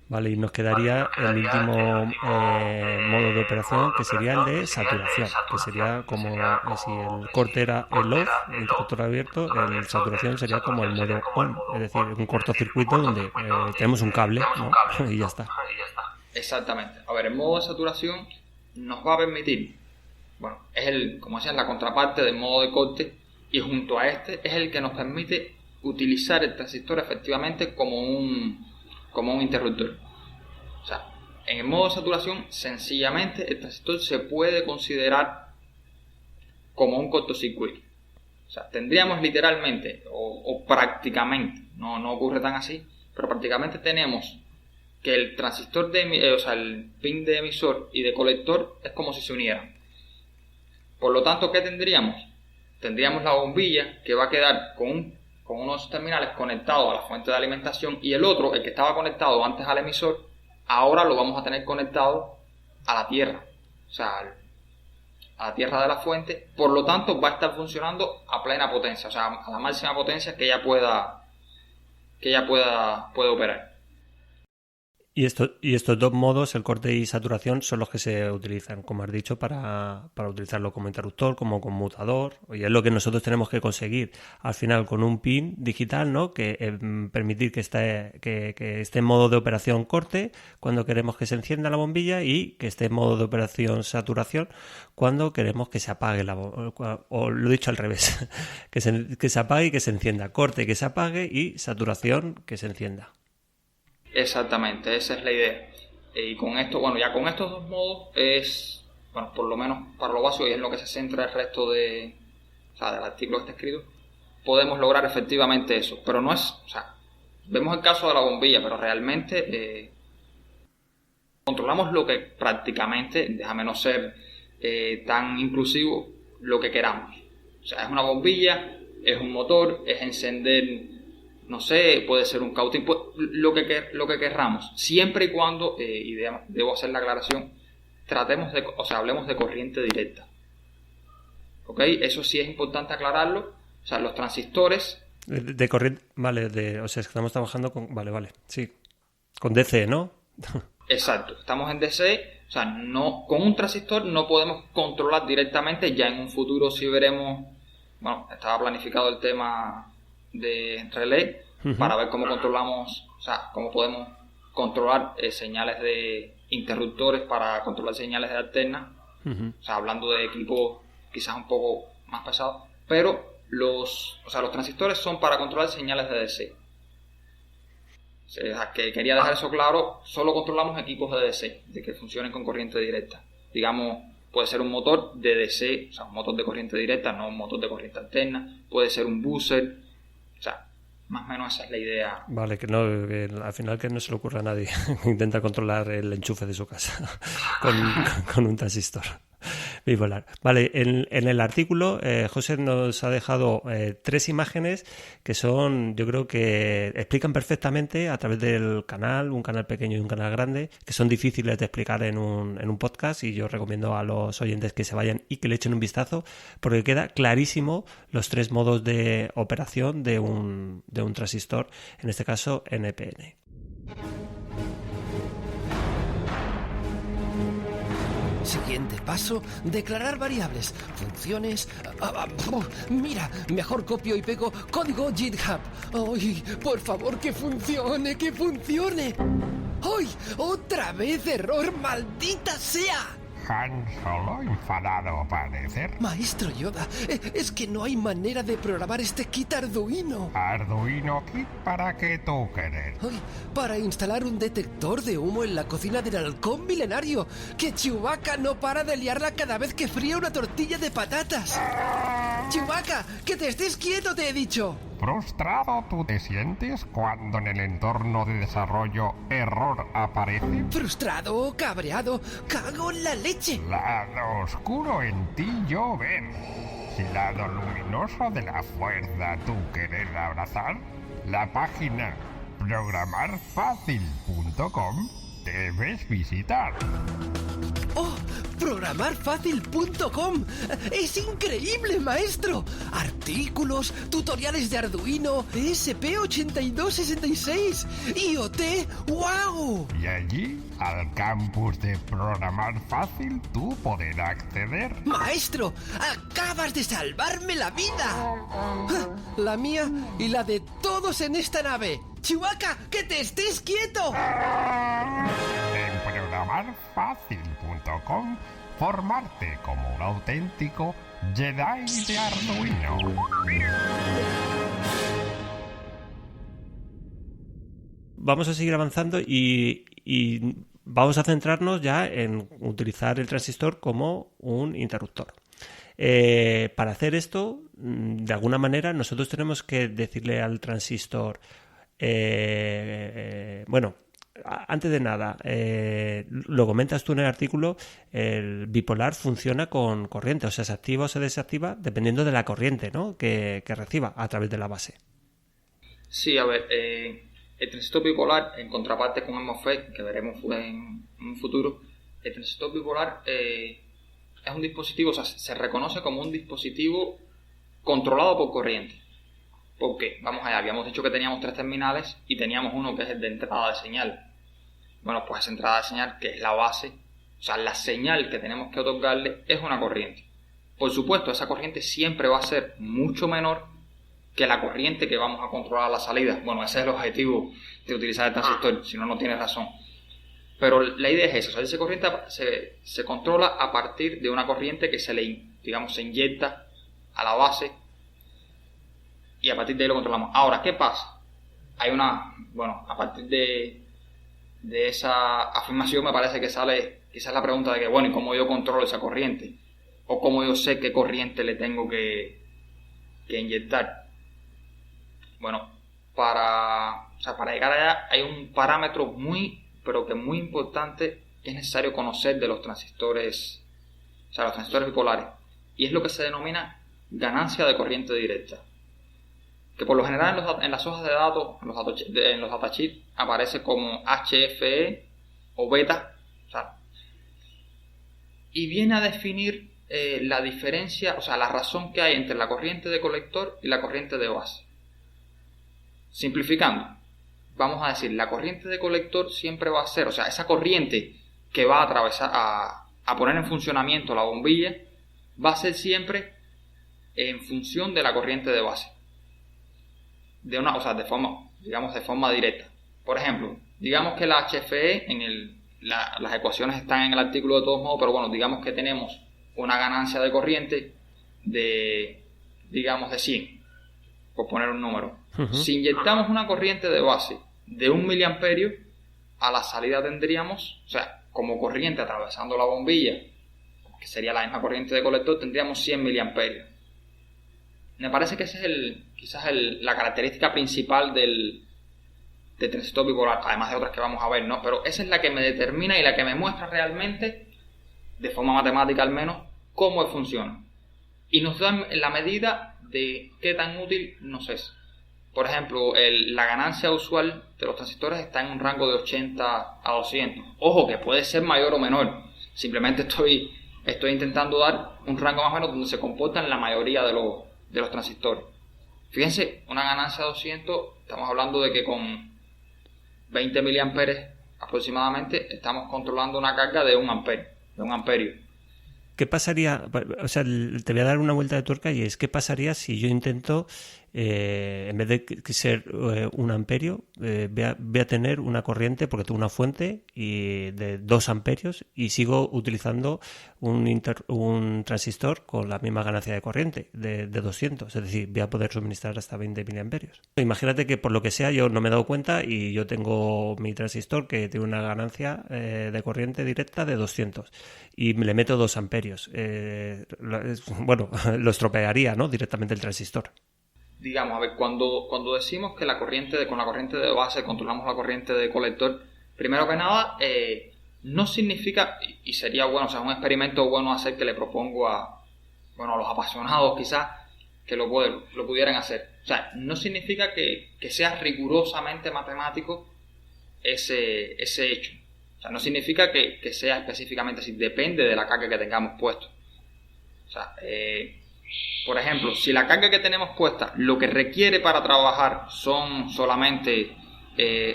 Vale, y nos quedaría el último modo de operación, que sería el de saturación, que sería como si el corte era el off, el interruptor abierto, la saturación sería como el modo on, es decir, un cortocircuito donde tenemos un cable, ¿no? Y ya está. Exactamente. A ver, el modo de saturación nos va a permitir, bueno, es como decían, la contraparte del modo de corte, y junto a este es el que nos permite utilizar el transistor efectivamente como un interruptor. O sea, en el modo de saturación, sencillamente el transistor se puede considerar como un cortocircuito. O sea, tendríamos literalmente, o prácticamente, no ocurre tan así, pero prácticamente tenemos que el transistor o sea, el pin de emisor y de colector es como si se unieran. Por lo tanto, ¿qué tendríamos? Tendríamos la bombilla que va a quedar con unos terminales conectados a la fuente de alimentación, y el otro, el que estaba conectado antes al emisor, ahora lo vamos a tener conectado a la tierra, o sea, a la tierra de la fuente. Por lo tanto, va a estar funcionando a plena potencia, o sea, a la máxima potencia que ella pueda operar. Y estos dos modos, el corte y saturación, son los que se utilizan, como has dicho, para utilizarlo como interruptor, como conmutador. Y es lo que nosotros tenemos que conseguir al final con un pin digital, ¿no? Que permitir que esté en modo de operación corte cuando queremos que se encienda la bombilla, y que esté en modo de operación saturación cuando queremos que se apague la bombilla. O lo he dicho al revés, que se apague y que se encienda. Corte, que se apague, y saturación, que se encienda. Exactamente, esa es la idea. Y con esto, bueno, ya con estos dos modos es, bueno, por lo menos para lo básico, y es en lo que se centra el resto del artículo que está escrito, podemos lograr efectivamente eso. Pero no es, o sea, vemos el caso de la bombilla, pero realmente controlamos lo que prácticamente, déjame no ser tan inclusivo, lo que queramos. O sea, es una bombilla, es un motor, es encender, no sé, puede ser un cautín, lo que querramos, siempre y cuando, y debo hacer la aclaración, hablemos de corriente directa. ¿Ok? Eso sí es importante aclararlo. O sea, los transistores... De corriente, vale, o sea, es que estamos trabajando con... Vale, sí. Con DC, ¿no? Exacto, estamos en DC, o sea, no, con un transistor no podemos controlar directamente, ya en un futuro sí veremos, bueno, estaba planificado el tema de relé, para ver cómo controlamos, o sea, cómo podemos controlar señales de interruptores para controlar señales de alterna, o sea, hablando de equipos quizás un poco más pesados, pero los transistores son para controlar señales de DC. O sea, que quería dejar eso claro, solo controlamos equipos de DC, de que funcionen con corriente directa. Digamos, puede ser un motor de DC, o sea, un motor de corriente directa, no un motor de corriente alterna, puede ser un buzzer, o sea, más o menos esa es la idea. Vale, que al final que no se le ocurra a nadie intenta controlar el enchufe de su casa con un transistor bipolar. Vale, en el artículo José nos ha dejado 3 imágenes que son, yo creo que explican perfectamente a través del canal, un canal pequeño y un canal grande, que son difíciles de explicar en un podcast, y yo recomiendo a los oyentes que se vayan y que le echen un vistazo, porque queda clarísimo los 3 modos de operación de un transistor, en este caso NPN. Siguiente paso, declarar variables, funciones... mira, mejor copio y pego código GitHub. ¡Ay, por favor, que funcione, que funcione! ¡Ay, otra vez error, maldita sea! Han Solo enfadado parece. Maestro Yoda, es que no hay manera de programar este kit Arduino. Arduino Kit, ¿para qué tú quieres? Ay, para instalar un detector de humo en la cocina del halcón milenario, que Chewbacca no para de liarla cada vez que fría una tortilla de patatas. Chewbacca, que te estés quieto, te he dicho. ¿Frustrado tú te sientes cuando en el entorno de desarrollo error aparece? Frustrado, cabreado, cago en la leche. Lado oscuro en ti yo ver. Si lado luminoso de la fuerza tú querer abrazar, la página programarfacil.com debes visitar. ¡Oh! ¡Programarfacil.com! ¡Es increíble, maestro! Artículos, tutoriales de Arduino, ESP8266, IoT, ¡wow! Y allí, al campus de Programar Fácil, tú podrás acceder. ¡Maestro! ¡Acabas de salvarme la vida! La mía y la de todos en esta nave. ¡Chewbacca, que te estés quieto! En programarfacil.com, formarte como un auténtico Jedi de Arduino. Vamos a seguir avanzando y vamos a centrarnos ya en utilizar el transistor como un interruptor. Para hacer esto, de alguna manera, nosotros tenemos que decirle al transistor, antes de nada, lo comentas tú en el artículo, el bipolar funciona con corriente, o sea, se activa o se desactiva dependiendo de la corriente, ¿no? que reciba a través de la base. Sí, a ver, el transistor bipolar, en contraparte con el MOSFET, que veremos en un futuro, el transistor bipolar es un dispositivo, o sea, se reconoce como un dispositivo controlado por corriente. ¿Por qué? Vamos allá, habíamos dicho que teníamos 3 terminales y teníamos uno que es el de entrada de señal. Bueno, pues esa entrada de señal, que es la base, o sea, la señal que tenemos que otorgarle es una corriente. Por supuesto, esa corriente siempre va a ser mucho menor que la corriente que vamos a controlar a la salida. Bueno, ese es el objetivo de utilizar el transistor, si no, no tiene razón. Pero la idea es esa, o sea, esa corriente se controla a partir de una corriente que se inyecta a la base y a partir de ahí lo controlamos. Ahora, ¿qué pasa? A partir de esa afirmación me parece que sale quizás la pregunta de que, bueno, ¿y cómo yo controlo esa corriente? O cómo yo sé qué corriente le tengo que inyectar. Bueno, para llegar allá hay un parámetro muy importante que es necesario conocer de los transistores, o sea, los transistores bipolares, y es lo que se denomina ganancia de corriente directa, que por lo general en las hojas de datos, en los datasheets, aparece como HFE o beta, o sea, y viene a definir la diferencia, o sea, la razón que hay entre la corriente de colector y la corriente de base. Simplificando, vamos a decir, la corriente de colector siempre va a ser, o sea, esa corriente que va a atravesar, a poner en funcionamiento la bombilla, va a ser siempre en función de la corriente de base. De forma directa. Por ejemplo, digamos que la HFE, las ecuaciones están en el artículo de todos modos, pero bueno, digamos que tenemos una ganancia de corriente de 100, por poner un número. Uh-huh. Si inyectamos una corriente de base de 1 miliamperio, a la salida tendríamos, o sea, como corriente atravesando la bombilla, que sería la misma corriente de colector, tendríamos 100 miliamperios. Me parece que esa es la característica principal del transistor bipolar, además de otras que vamos a ver, ¿no? Pero esa es la que me determina y la que me muestra realmente, de forma matemática al menos, cómo funciona. Y nos da la medida de qué tan útil nos es. Por ejemplo, la ganancia usual de los transistores está en un rango de 80 a 200. Ojo, que puede ser mayor o menor. Simplemente estoy intentando dar un rango más o menos donde se comportan la mayoría de los transistores. Fíjense, una ganancia de 200, estamos hablando de que con 20 miliamperes aproximadamente estamos controlando una carga de 1 amperio. ¿Qué pasaría? O sea, te voy a dar una vuelta de tuerca y es, ¿qué pasaría si yo intento, en vez de ser 1 amperio, voy a tener una corriente, porque tengo una fuente de 2 amperios y sigo utilizando un transistor con la misma ganancia de corriente, de 200, es decir, voy a poder suministrar hasta 20 miliamperios. Imagínate que por lo que sea yo no me he dado cuenta y yo tengo mi transistor que tiene una ganancia de corriente directa de 200 y le meto 2 amperios. Lo estropearía, ¿no?, directamente el transistor. Digamos, a ver, cuando decimos que con la corriente de base controlamos la corriente de colector, primero que nada, no significa, y sería bueno, o sea, un experimento bueno hacer, que le propongo a los apasionados quizás, que lo pudieran hacer. O sea, no significa que sea rigurosamente matemático ese hecho. O sea, no significa que sea específicamente así, depende de la carga que tengamos puesto. O sea, por ejemplo, si la carga que tenemos puesta, lo que requiere para trabajar son solamente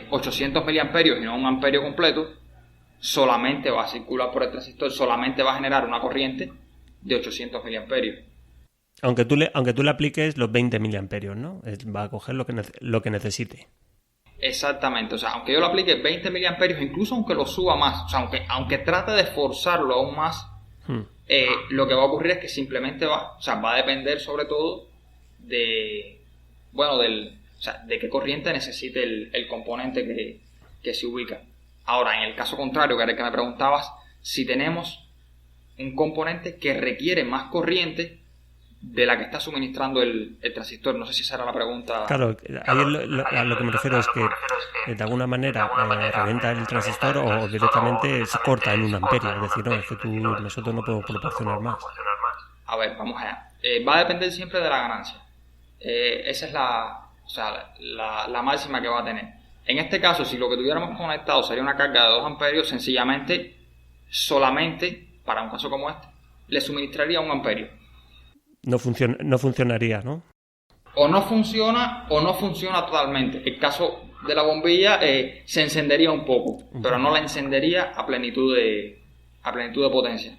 800 miliamperios y no 1 amperio completo, solamente va a circular por el transistor, solamente va a generar una corriente de 800 miliamperios. Aunque tú le apliques los 20 miliamperios, ¿no? Va a coger lo que necesite. Exactamente, o sea, aunque yo le aplique 20 miliamperios, incluso aunque lo suba más, o sea, aunque trate de forzarlo aún más, lo que va a ocurrir es que simplemente va a depender sobre todo de qué corriente necesite el componente que se ubica. Ahora, en el caso contrario, que era el que me preguntabas, si tenemos un componente que requiere más corriente, de la que está suministrando el transistor. No sé si esa era la pregunta. Claro, ahí a lo que me refiero es que de alguna manera revienta el transistor o directamente se corta en 1 amperio. Es decir, no, es que nosotros no podemos proporcionar más. A ver, vamos allá. Va a depender siempre de la ganancia. Esa es la máxima que va a tener. En este caso, si lo que tuviéramos conectado sería una carga de 2 amperios, sencillamente, solamente, para un caso como este, le suministraría 1 amperio. No funcionaría, ¿no? O no funciona totalmente. El caso de la bombilla se encendería un poco, pero no la encendería a plenitud de potencia.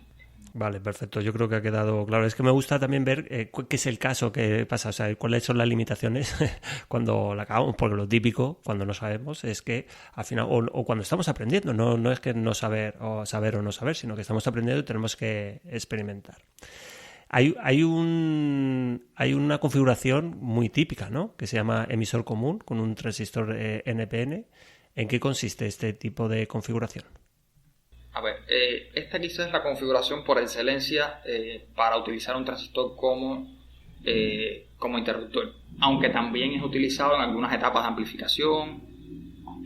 Vale, perfecto. Yo creo que ha quedado claro. Es que me gusta también ver qué es el caso que pasa, o sea, cuáles son las limitaciones cuando la acabamos, porque lo típico, cuando no sabemos, es que al final, o cuando estamos aprendiendo, no es que no saber o no saber, sino que estamos aprendiendo y tenemos que experimentar. Hay una configuración muy típica, ¿no? Que se llama emisor común con un transistor NPN. ¿En qué consiste este tipo de configuración? A ver, esta quizás es la configuración por excelencia para utilizar un transistor como interruptor, aunque también es utilizado en algunas etapas de amplificación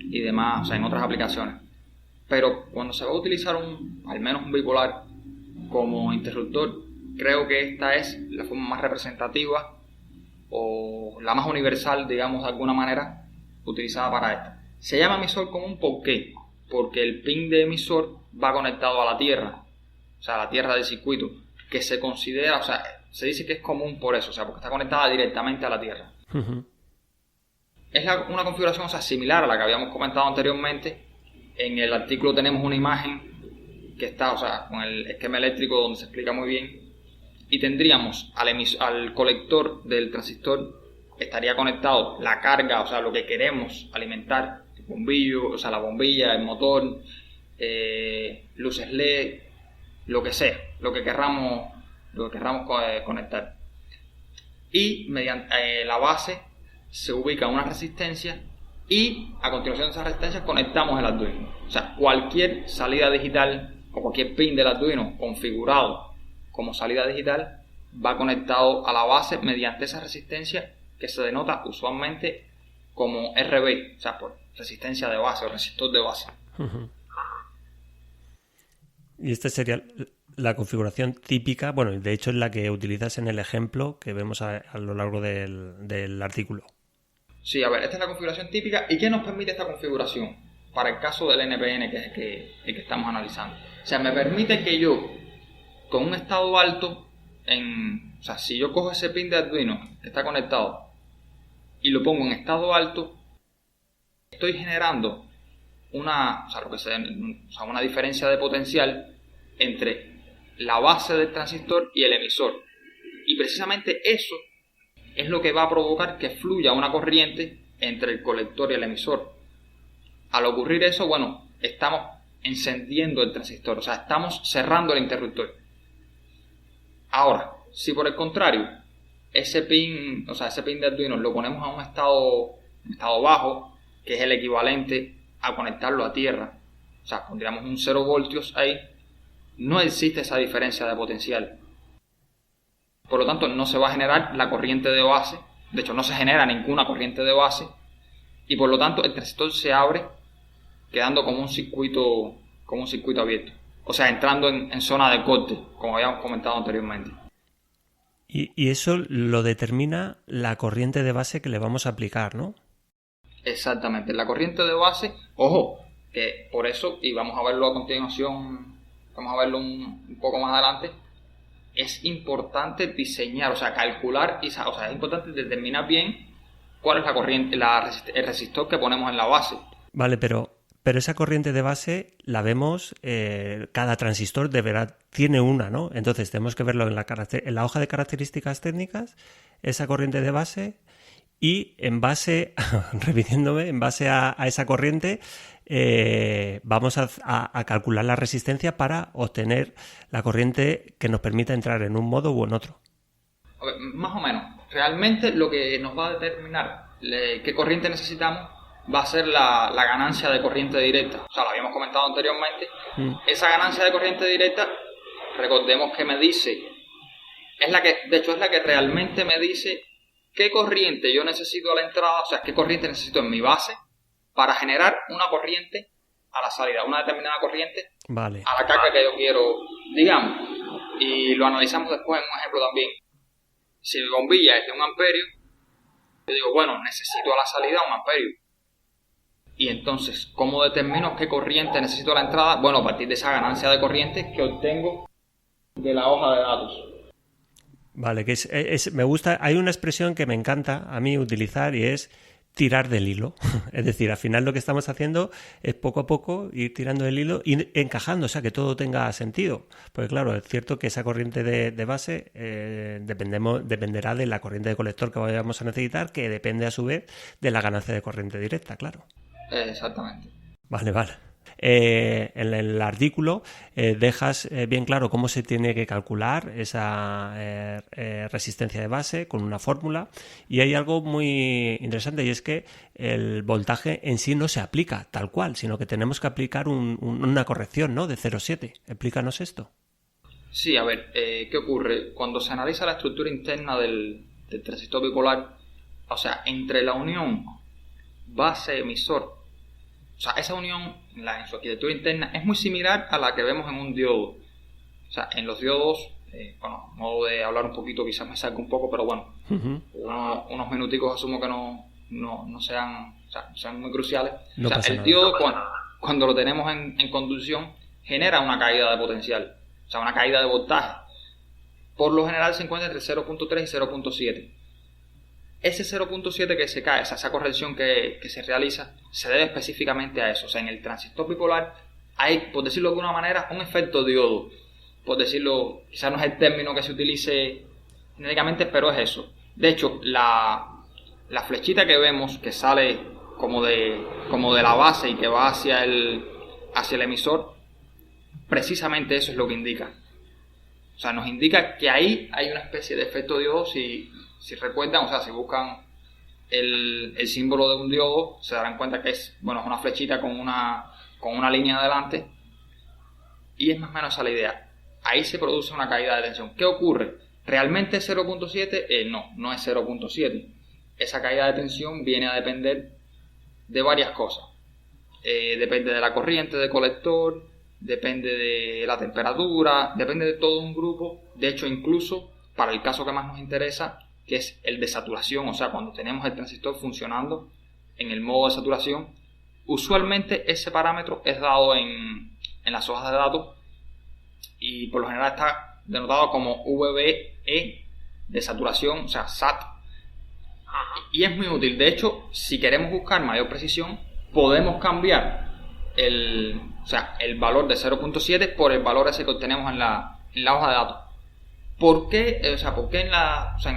y demás, o sea, en otras aplicaciones. Pero cuando se va a utilizar al menos un bipolar como interruptor, creo que esta es la forma más representativa o la más universal, digamos, de alguna manera, utilizada para esto. Se llama emisor común, ¿por qué? Porque el pin de emisor va conectado a la tierra, o sea, a la tierra del circuito, que se considera, o sea, se dice que es común por eso, o sea, porque está conectada directamente a la tierra. Uh-huh. Es una configuración, o sea, similar a la que habíamos comentado anteriormente. En el artículo tenemos una imagen que está, o sea, con el esquema eléctrico donde se explica muy bien. Y tendríamos al colector del transistor, estaría conectado la carga, o sea, lo que queremos alimentar, el bombillo, o sea, la bombilla, el motor, luces LED, lo que sea, lo que querramos conectar. Y mediante la base se ubica una resistencia y a continuación de esa resistencia conectamos el Arduino. O sea, cualquier salida digital o cualquier pin del Arduino configurado como salida digital va conectado a la base mediante esa resistencia que se denota usualmente como RB, o sea, por resistencia de base o resistor de base. Uh-huh. Y esta sería la configuración típica, bueno, de hecho es la que utilizas en el ejemplo que vemos a lo largo del artículo. Sí, a ver, esta es la configuración típica. ¿Y qué nos permite esta configuración? Para el caso del NPN, que es el que estamos analizando. O sea, me permite que yo, con un estado alto, o sea, si yo cojo ese pin de Arduino que está conectado y lo pongo en estado alto, estoy generando una diferencia de potencial entre la base del transistor y el emisor. Y precisamente eso es lo que va a provocar que fluya una corriente entre el colector y el emisor. Al ocurrir eso, bueno, estamos encendiendo el transistor, o sea, estamos cerrando el interruptor. Ahora, si por el contrario, ese pin de Arduino lo ponemos a un estado bajo, que es el equivalente a conectarlo a tierra, o sea, pondríamos un 0 voltios ahí, no existe esa diferencia de potencial. Por lo tanto, no se va a generar la corriente de base, de hecho no se genera ninguna corriente de base, y por lo tanto el transistor se abre quedando como un circuito abierto. O sea, entrando en zona de corte, como habíamos comentado anteriormente. Y eso lo determina la corriente de base que le vamos a aplicar, ¿no? Exactamente, la corriente de base, ojo, que por eso, y vamos a verlo a continuación, vamos a verlo un poco más adelante, es importante diseñar, o sea, calcular, es importante determinar bien cuál es la corriente, el resistor que ponemos en la base. Vale, pero esa corriente de base la vemos, cada transistor tiene una, ¿no? Entonces tenemos que verlo en la hoja de características técnicas, esa corriente de base, y en base, repitiéndome, en base a esa corriente, vamos a calcular la resistencia para obtener la corriente que nos permita entrar en un modo u en otro. A ver, más o menos. Realmente lo que nos va a determinar qué corriente necesitamos va a ser la ganancia de corriente directa. O sea, lo habíamos comentado anteriormente. Esa ganancia de corriente directa, recordemos que me dice de hecho es la que realmente me dice qué corriente yo necesito a la entrada, o sea, qué corriente necesito en mi base para generar una corriente a la salida, una determinada corriente Vale. a la carga que yo quiero, digamos. Y lo analizamos después en un ejemplo también. Si mi bombilla es de 1 amperio, yo digo, bueno, necesito a la salida 1 amperio. Y entonces, ¿cómo determino qué corriente necesito a la entrada? Bueno, a partir de esa ganancia de corriente que obtengo de la hoja de datos. Vale, que me gusta, hay una expresión que me encanta a mí utilizar y es tirar del hilo. Es decir, al final lo que estamos haciendo es poco a poco ir tirando del hilo y encajando, o sea, que todo tenga sentido. Porque claro, es cierto que esa corriente de base dependerá de la corriente de colector que vayamos a necesitar, que depende a su vez de la ganancia de corriente directa, claro. Exactamente. Vale. En el artículo dejas bien claro cómo se tiene que calcular esa resistencia de base con una fórmula, y hay algo muy interesante, y es que el voltaje en sí no se aplica tal cual, sino que tenemos que aplicar una corrección, ¿no?, de 0,7. Explícanos esto. Sí, a ver, ¿qué ocurre? Cuando se analiza la estructura interna del transistor bipolar, o sea, entre la unión base-emisor, o sea, esa unión en su arquitectura interna es muy similar a la que vemos en un diodo. O sea, en los diodos, bueno, modo de hablar un poquito, quizás me salga un poco, pero bueno, unos minuticos asumo que no sean, o sea, sean muy cruciales. No, o sea, el diodo, cuando lo tenemos en conducción, genera una caída de potencial, o sea, una caída de voltaje. Por lo general se encuentra entre 0.3 y 0.7. Ese 0.7 que se cae, o sea, esa corrección que se realiza, se debe específicamente a eso. O sea, en el transistor bipolar hay, por decirlo de alguna manera, un efecto diodo. Por decirlo, quizás no es el término que se utilice genéricamente, pero es eso. De hecho, la flechita que vemos, que sale como de la base y que va hacia el emisor, precisamente eso es lo que indica. O sea, nos indica que ahí hay una especie de efecto diodo. Si recuerdan, o sea, si buscan el símbolo de un diodo, se darán cuenta que es una flechita con una línea adelante, y es más o menos esa la idea. Ahí se produce una caída de tensión. ¿Qué ocurre? ¿Realmente es 0.7? No es 0.7. Esa caída de tensión viene a depender de varias cosas. Depende de la corriente de colector, depende de la temperatura, depende de todo un grupo. De hecho, incluso para el caso que más nos interesa, que es el de saturación, o sea, cuando tenemos el transistor funcionando en el modo de saturación, usualmente ese parámetro es dado en las hojas de datos y por lo general está denotado como VBE de saturación, o sea, SAT, y es muy útil. De hecho, si queremos buscar mayor precisión, podemos cambiar el valor de 0.7 por el valor ese que obtenemos en la hoja de datos. ¿Por qué? ¿Por qué en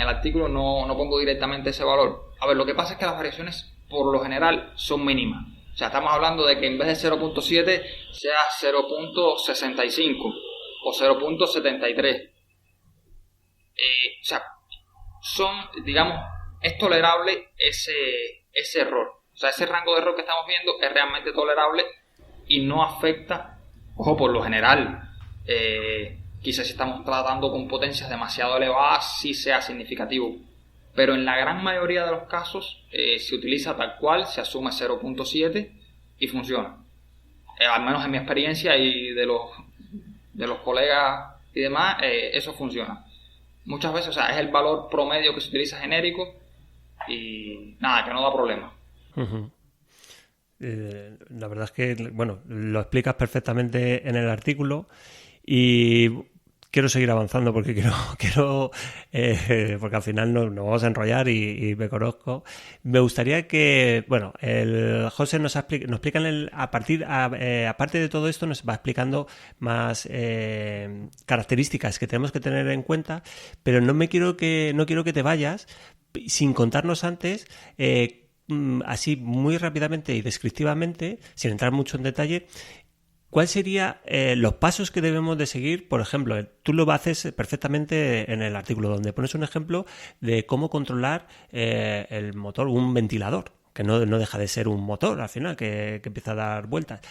el artículo no pongo directamente ese valor? A ver, lo que pasa es que las variaciones por lo general son mínimas. O sea, estamos hablando de que en vez de 0.7 sea 0.65 o 0.73. Es tolerable ese error. O sea, ese rango de error que estamos viendo es realmente tolerable y no afecta, por lo general, quizás si estamos tratando con potencias demasiado elevadas, sí sea significativo. Pero en la gran mayoría de los casos se utiliza tal cual, se asume 0.7 y funciona. Al menos en mi experiencia y de los colegas y demás, eso funciona. Muchas veces, es el valor promedio que se utiliza genérico y nada, que no da problema. Uh-huh. La verdad es que, lo explicas perfectamente en el artículo y quiero seguir avanzando porque quiero porque al final nos vamos a enrollar y me conozco. Me gustaría que, el José nos explica aparte de todo esto, nos va explicando más características que tenemos que tener en cuenta, pero no quiero que te vayas sin contarnos antes, así muy rápidamente y descriptivamente, sin entrar mucho en detalle, ¿cuáles serían los pasos que debemos de seguir? Por ejemplo, tú lo haces perfectamente en el artículo, donde pones un ejemplo de cómo controlar el motor, un ventilador, que no deja de ser un motor al final, que empieza a dar vueltas.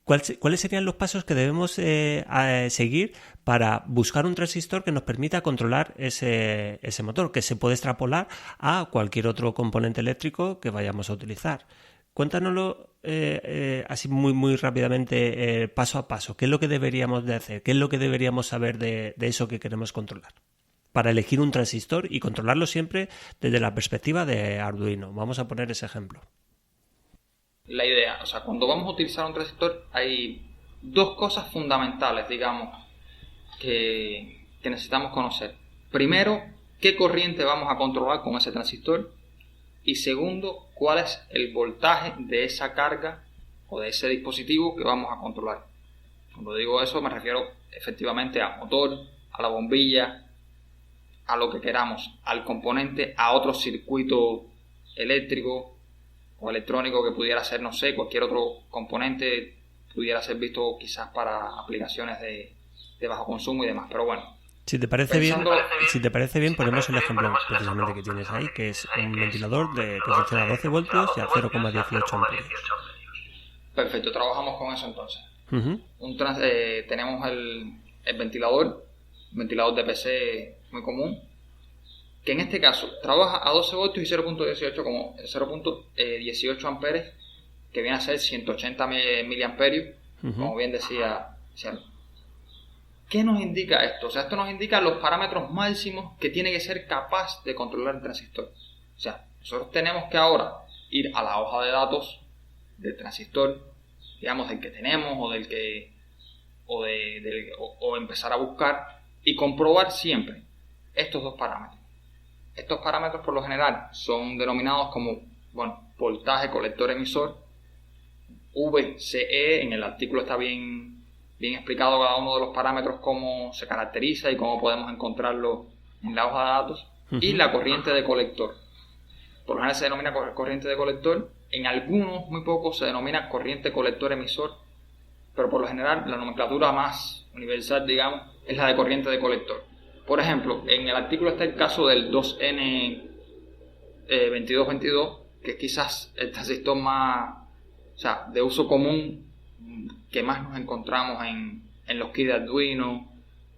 ¿Cuáles serían los pasos que debemos seguir para buscar un transistor que nos permita controlar ese motor, que se puede extrapolar a cualquier otro componente eléctrico que vayamos a utilizar? Cuéntanoslo así muy rápidamente, paso a paso. ¿Qué es lo que deberíamos de hacer? ¿Qué es lo que deberíamos saber de eso que queremos controlar? Para elegir un transistor y controlarlo siempre desde la perspectiva de Arduino. Vamos a poner ese ejemplo. La idea, o sea, cuando vamos a utilizar un transistor hay dos cosas fundamentales, digamos, que necesitamos conocer. Primero, qué corriente vamos a controlar con ese transistor. Y segundo, cuál es el voltaje de esa carga o de ese dispositivo que vamos a controlar. Cuando digo eso me refiero efectivamente al motor, a la bombilla, a lo que queramos, al componente, a otro circuito eléctrico o electrónico que pudiera ser, no sé, cualquier otro componente pudiera ser visto quizás para aplicaciones de bajo consumo y demás, pero bueno. Si te parece bien, ponemos el ejemplo precisamente que tienes ahí, que es un ventilador que funciona a 12 voltios y a 0,18 amperios. Perfecto, trabajamos con eso entonces. Uh-huh. Tenemos el ventilador de PC muy común, que en este caso trabaja a 12 voltios y 0.18 amperes, que viene a ser 180 miliamperios, uh-huh. Como bien decía Cielo. ¿Qué nos indica esto? O sea, esto nos indica los parámetros máximos que tiene que ser capaz de controlar el transistor. O sea, nosotros tenemos que ahora ir a la hoja de datos del transistor, digamos, del que tenemos o empezar a buscar y comprobar siempre estos dos parámetros. Estos parámetros por lo general son denominados como, voltaje colector emisor, VCE, en el artículo está bien explicado cada uno de los parámetros, cómo se caracteriza y cómo podemos encontrarlo en la hoja de datos, uh-huh. Y la corriente de colector. Por lo general se denomina corriente de colector, en algunos, muy pocos, se denomina corriente colector emisor, pero por lo general la nomenclatura más universal, digamos, es la de corriente de colector. Por ejemplo, en el artículo está el caso del 2N2222, que es quizás el transistor más, de uso común, que más nos encontramos en los kits de Arduino,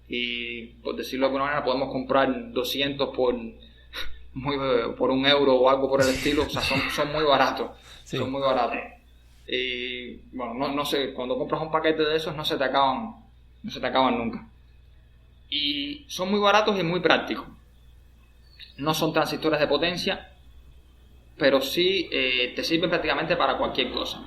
y por decirlo de alguna manera podemos comprar 200 por €1 o algo por el estilo. O sea, son muy baratos. Sí. Son muy baratos. Y bueno, no sé, cuando compras un paquete de esos no se te acaban nunca. Y son muy baratos y muy prácticos. No son transistores de potencia, pero sí te sirven prácticamente para cualquier cosa.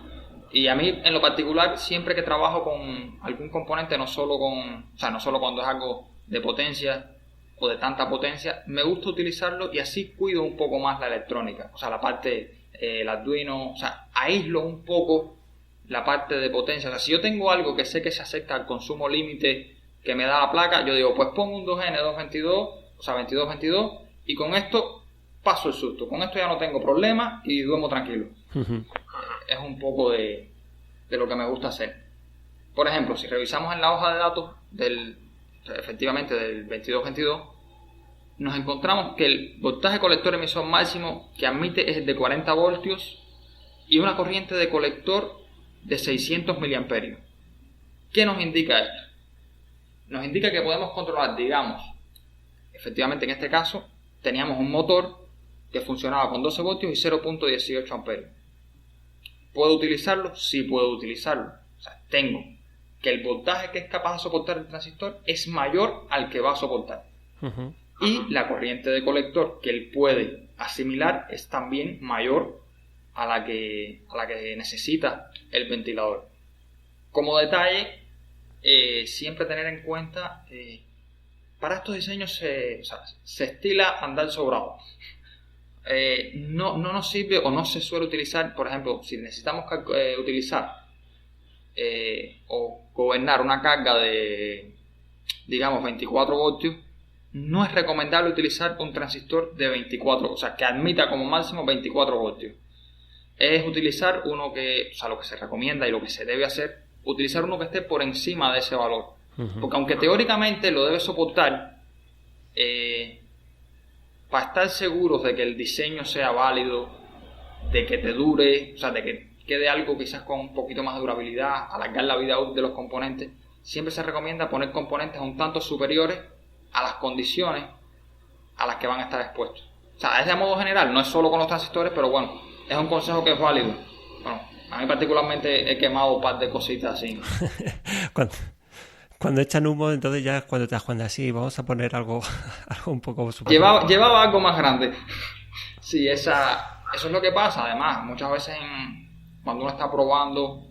Y a mí, en lo particular, siempre que trabajo con algún componente, no solo cuando es algo de potencia o de tanta potencia, me gusta utilizarlo y así cuido un poco más la electrónica. O sea, la parte, el Arduino, aíslo un poco la parte de potencia. O sea, si yo tengo algo que sé que se acerca al consumo límite que me da la placa, yo digo, pues pongo un 2222, y con esto paso el susto. Con esto ya no tengo problema y duermo tranquilo. Uh-huh. Es un poco de lo que me gusta hacer. Por ejemplo, si revisamos en la hoja de datos del 2222, nos encontramos que el voltaje colector emisor máximo que admite es de 40 voltios y una corriente de colector de 600 miliamperios. ¿Qué nos indica esto? Nos indica que podemos controlar, digamos, efectivamente en este caso teníamos un motor que funcionaba con 12 voltios y 0.18 amperios. ¿Puedo utilizarlo? Sí puedo utilizarlo. O sea, tengo que el voltaje que es capaz de soportar el transistor es mayor al que va a soportar. Uh-huh. Y la corriente de colector que él puede asimilar es también mayor a la que necesita el ventilador. Como detalle, siempre tener en cuenta, para estos diseños se estila andar sobrado. No nos sirve o no se suele utilizar, por ejemplo, si necesitamos utilizar o gobernar una carga de, digamos, 24 voltios, no es recomendable utilizar un transistor de 24, o sea, que admita como máximo 24 voltios. Es utilizar uno que, lo que se recomienda y lo que se debe hacer, utilizar uno que esté por encima de ese valor. Uh-huh. Porque aunque teóricamente lo debe soportar, para estar seguros de que el diseño sea válido, de que te dure, o sea, de que quede algo quizás con un poquito más de durabilidad, alargar la vida útil de los componentes, siempre se recomienda poner componentes un tanto superiores a las condiciones a las que van a estar expuestos. O sea, es de modo general, no es solo con los transistores, pero bueno, es un consejo que es válido. Bueno, a mí particularmente he quemado un par de cositas así. Cuando echan humo, entonces ya es cuando te das cuenta, sí, vamos a poner algo un poco superior. Llevaba algo más grande. Sí, eso es lo que pasa. Además, muchas veces cuando uno está probando,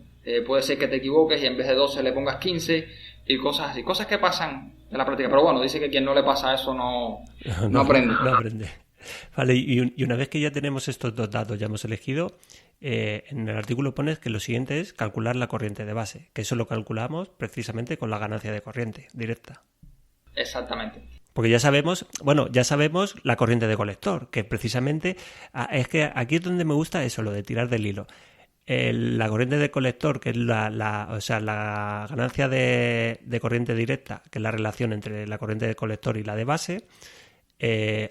puede ser que te equivoques y en vez de 12 le pongas 15 y cosas así. Cosas que pasan en la práctica. Pero bueno, dice que quien no le pasa eso no aprende. No aprende. Vale, y una vez que ya tenemos estos dos datos, ya hemos elegido, en el artículo pones que lo siguiente es calcular la corriente de base, que eso lo calculamos precisamente con la ganancia de corriente directa. Exactamente. Porque ya sabemos la corriente de colector, que precisamente es que aquí es donde me gusta eso, lo de tirar del hilo. La corriente de colector, que es la ganancia de corriente directa, que es la relación entre la corriente de colector y la de base,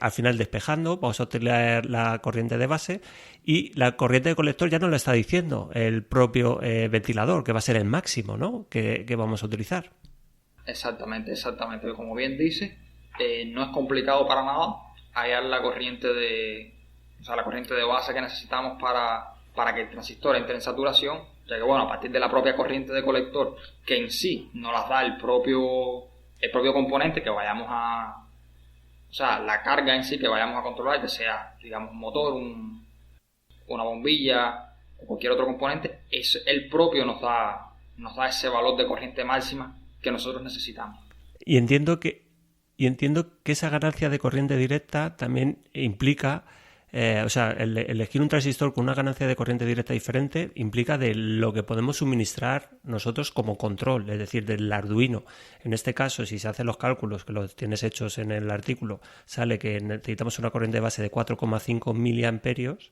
al final despejando, vamos a obtener la corriente de base y la corriente de colector ya nos lo está diciendo el propio ventilador, que va a ser el máximo, ¿no? que vamos a utilizar. Exactamente. Como bien dice, no es complicado para nada hallar la corriente de base que necesitamos para que el transistor entre en saturación, ya que bueno, a partir de la propia corriente de colector, que en sí nos las da el propio componente que vayamos a... O sea, la carga en sí que vayamos a controlar, ya sea, digamos, un motor, una bombilla o cualquier otro componente, el propio nos da ese valor de corriente máxima que nosotros necesitamos. Y entiendo que esa ganancia de corriente directa también implica, el elegir un transistor con una ganancia de corriente directa diferente implica de lo que podemos suministrar nosotros como control, es decir, del Arduino. En este caso, si se hacen los cálculos, que los tienes hechos en el artículo, sale que necesitamos una corriente de base de 4,5 miliamperios.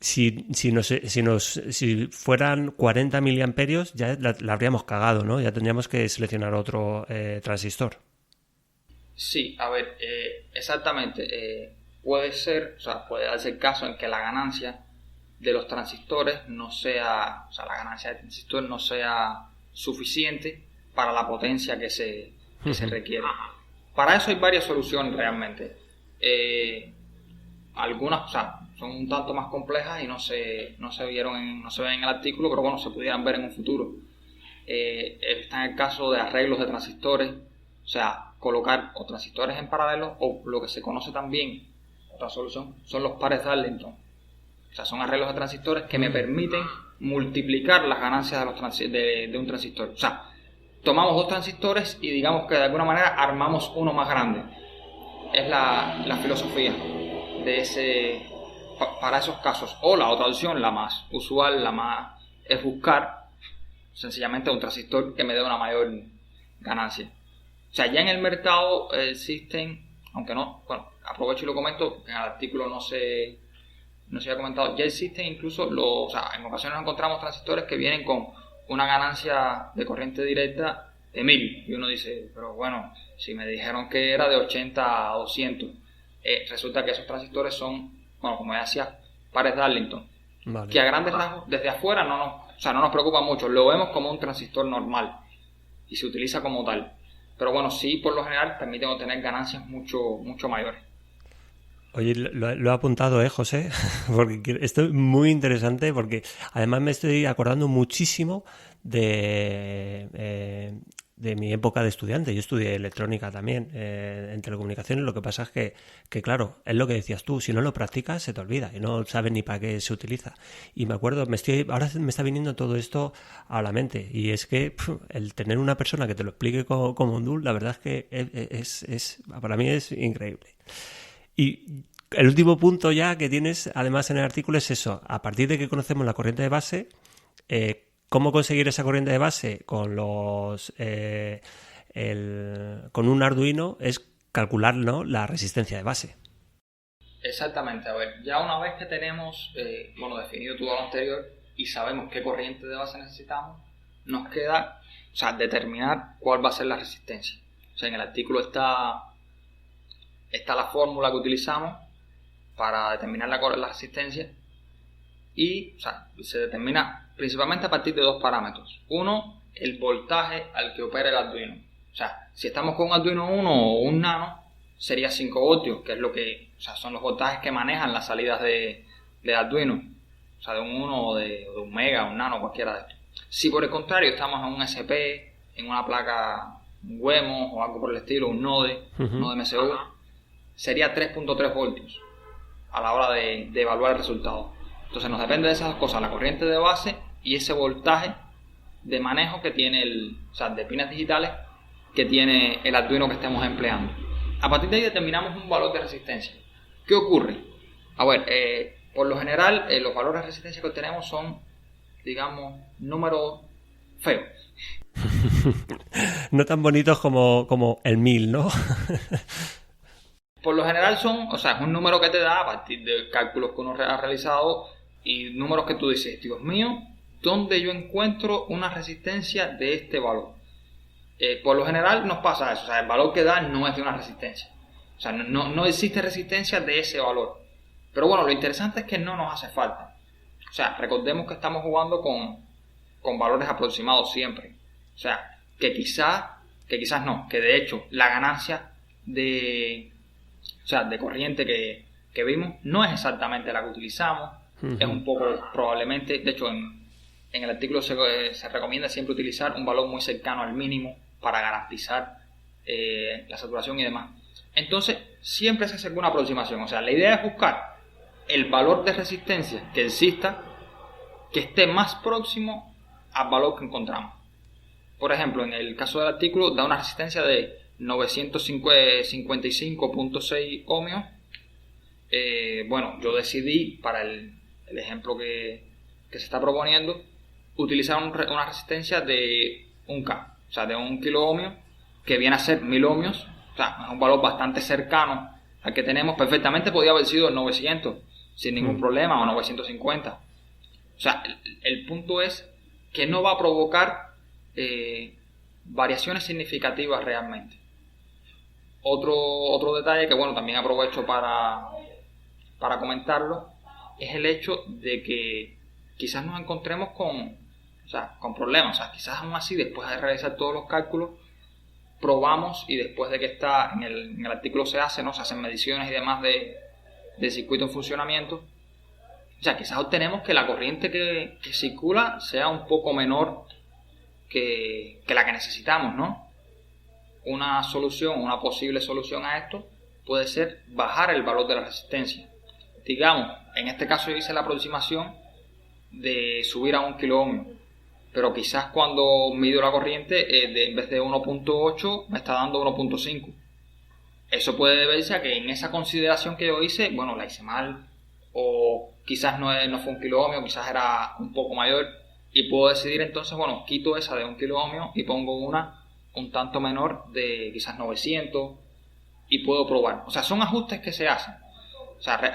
Si fueran 40 miliamperios, ya la habríamos cagado, ¿no? Ya tendríamos que seleccionar otro transistor. Sí, a ver, exactamente. Puede darse el caso en que la ganancia de los transistores la ganancia del transistor no sea suficiente para la potencia que se requiere. Para eso hay varias soluciones realmente. Algunas, son un tanto más complejas y no se ven en el artículo, pero bueno, se pudieran ver en un futuro. Está en el caso de arreglos de transistores, o sea, colocar o transistores en paralelo o lo que se conoce también, otra solución, son los pares Darlington. O sea, son arreglos de transistores que me permiten multiplicar las ganancias de un transistor. O sea, tomamos dos transistores y digamos que de alguna manera armamos uno más grande. Es la filosofía para esos casos. O la otra opción, la más usual, es buscar sencillamente un transistor que me dé una mayor ganancia. O sea, ya en el mercado existen, aunque no, bueno, aprovecho y lo comento, en el artículo no se había comentado, ya existen incluso en ocasiones encontramos transistores que vienen con una ganancia de corriente directa de 1000 y uno dice, pero bueno, si me dijeron que era de 80 a 200, resulta que esos transistores son, bueno, como ya decía, pares Darlington, vale, que a grandes rasgos desde afuera no nos preocupa mucho, lo vemos como un transistor normal y se utiliza como tal, pero bueno, sí, por lo general permiten obtener ganancias mucho, mucho mayores. Oye, lo he apuntado, José, porque esto es muy interesante, porque además me estoy acordando muchísimo de mi época de estudiante. Yo estudié electrónica también, en telecomunicaciones. Lo que pasa es que claro, es lo que decías tú, si no lo practicas se te olvida y no sabes ni para qué se utiliza. Y me acuerdo, ahora me está viniendo todo esto a la mente, y es que el tener una persona que te lo explique como un DUL, la verdad es que para mí es increíble. Y el último punto ya que tienes además en el artículo es eso, a partir de que conocemos la corriente de base, ¿cómo conseguir esa corriente de base? Con con un Arduino es calcular, ¿no?, la resistencia de base. Exactamente, a ver, ya una vez que tenemos definido todo lo anterior y sabemos qué corriente de base necesitamos, nos queda determinar cuál va a ser la resistencia. O sea, en el artículo está la fórmula que utilizamos para determinar la resistencia, y se determina principalmente a partir de dos parámetros. Uno, el voltaje al que opera el Arduino. O sea, si estamos con un Arduino Uno o un Nano, sería 5 voltios, que es lo que, son los voltajes que manejan las salidas de Arduino. O sea, de un 1 o de un Mega, un Nano, cualquiera de estos. Si por el contrario estamos en un SP, en una placa Wemos o algo por el estilo, un Node, Node MCU, sería 3.3 voltios a la hora de evaluar el resultado. Entonces nos depende de esas dos cosas, la corriente de base y ese voltaje de manejo que tiene de pinas digitales que tiene el Arduino que estemos empleando. A partir de ahí determinamos un valor de resistencia. ¿Qué ocurre? A ver, por lo general los valores de resistencia que obtenemos son, digamos, números feos. No tan bonitos como el 1000, ¿no? Por lo general es un número que te da a partir de cálculos que uno ha realizado y números que tú dices, Dios mío, ¿dónde yo encuentro una resistencia de este valor? Por lo general nos pasa eso, el valor que da no es de una resistencia. No existe resistencia de ese valor. Pero bueno, lo interesante es que no nos hace falta. Recordemos que estamos jugando con valores aproximados siempre. Que quizás no, que de hecho la ganancia de corriente que vimos no es exactamente la que utilizamos. Es un poco probablemente, de hecho en el artículo se recomienda siempre utilizar un valor muy cercano al mínimo para garantizar la saturación y demás. Entonces siempre se hace una aproximación, la idea es buscar el valor de resistencia que exista que esté más próximo al valor que encontramos. Por ejemplo, en el caso del artículo da una resistencia de 955.6 ohmios. Yo decidí para el ejemplo que se está proponiendo utilizar una resistencia de 1K, de 1 kilo ohmio, que viene a ser 1000 ohmios. Es un valor bastante cercano al que tenemos. Perfectamente podía haber sido 900 sin ningún problema, o 950. El punto es que no va a provocar variaciones significativas realmente. Otro detalle que también aprovecho para comentarlo es el hecho de que quizás nos encontremos con problemas. Quizás aún así, después de realizar todos los cálculos, probamos y después de que está en el artículo se hacen mediciones y demás de circuito en funcionamiento. Quizás obtenemos que la corriente que circula sea un poco menor que la que necesitamos, ¿no? Una posible solución a esto puede ser bajar el valor de la resistencia. Digamos, en este caso yo hice la aproximación de subir a 1 kilo ohmio, pero quizás cuando mido la corriente en vez de 1.8 me está dando 1.5. Eso puede deberse a que en esa consideración que yo hice, la hice mal, o quizás no fue 1 kilo ohmio, quizás era un poco mayor, y puedo decidir entonces, quito esa de 1 kilo ohmio y pongo una un tanto menor de quizás 900 y puedo probar. Son ajustes que se hacen.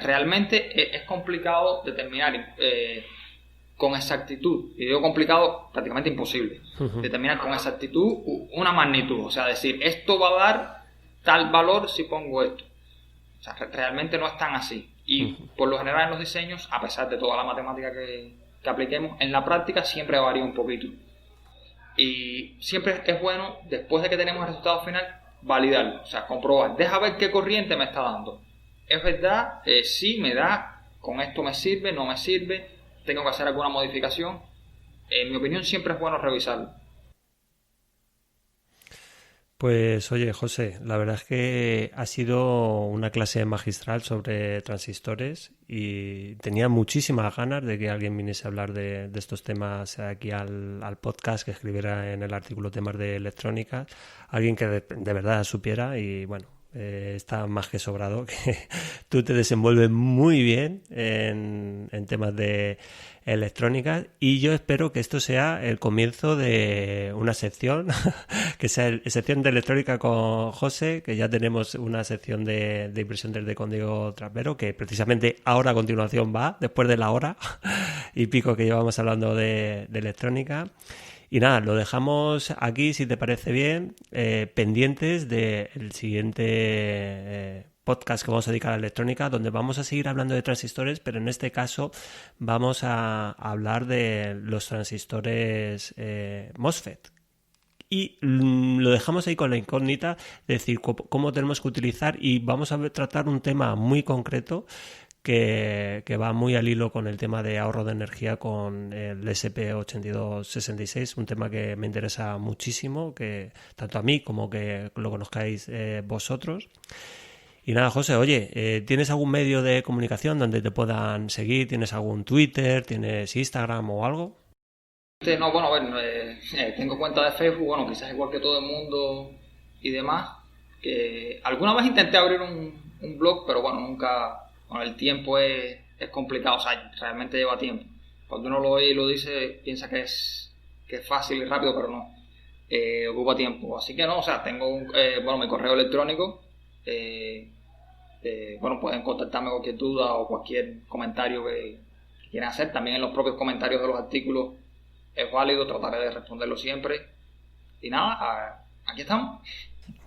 Realmente es complicado determinar con exactitud, y digo complicado, prácticamente imposible, determinar con exactitud una magnitud, decir, esto va a dar tal valor si pongo esto. Realmente no es tan así. Y por lo general en los diseños, a pesar de toda la matemática que apliquemos, en la práctica siempre varía un poquito. Y siempre es bueno, después de que tenemos el resultado final, validarlo, comprobar, deja ver qué corriente me está dando. ¿Es verdad? Sí, me da, con esto me sirve, no me sirve, tengo que hacer alguna modificación. En mi opinión siempre es bueno revisarlo. Pues oye, José, la verdad es que ha sido una clase magistral sobre transistores y tenía muchísimas ganas de que alguien viniese a hablar de estos temas aquí al podcast, que escribiera en el artículo temas de electrónica, alguien que de verdad supiera y está más que sobrado, que tú te desenvuelves muy bien en temas de electrónica y yo espero que esto sea el comienzo de una sección, que sea sección de electrónica con José, que ya tenemos una sección de impresión 3D con Diego Trapero, que precisamente ahora a continuación va, después de la hora y pico que llevamos hablando de electrónica. Y nada, lo dejamos aquí, si te parece bien, pendientes del siguiente podcast que vamos a dedicar a la electrónica, donde vamos a seguir hablando de transistores, pero en este caso vamos a hablar de los transistores MOSFET. Y lo dejamos ahí con la incógnita de decir cómo tenemos que utilizar, y vamos a tratar un tema muy concreto que va muy al hilo con el tema de ahorro de energía con el SP8266, un tema que me interesa muchísimo, que tanto a mí como que lo conozcáis vosotros. Y nada, José, oye, ¿tienes algún medio de comunicación donde te puedan seguir? ¿Tienes algún Twitter? ¿Tienes Instagram o algo? No, bueno, a ver, tengo cuenta de Facebook, bueno, quizás igual que todo el mundo y demás. Que alguna vez intenté abrir un blog, pero bueno, nunca, bueno, el tiempo es complicado, o sea, realmente lleva tiempo. Cuando uno lo oye y lo dice, piensa que es fácil y rápido, pero no, ocupa tiempo. Así que no, o sea, tengo bueno, mi correo electrónico. Bueno, pueden contactarme cualquier duda o cualquier comentario que quieran hacer. También en los propios comentarios de los artículos es válido, trataré de responderlo siempre. Y nada, aquí estamos.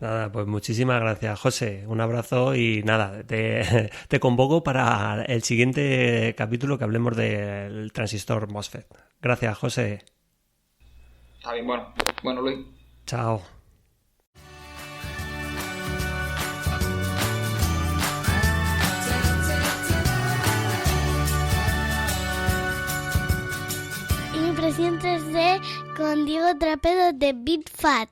Nada, pues muchísimas gracias, José. Un abrazo y nada, te convoco para el siguiente capítulo que hablemos del transistor MOSFET. Gracias, José. Está bien, bueno, Luis. Chao. Impresión 3D con Diego Trapero de BitFat.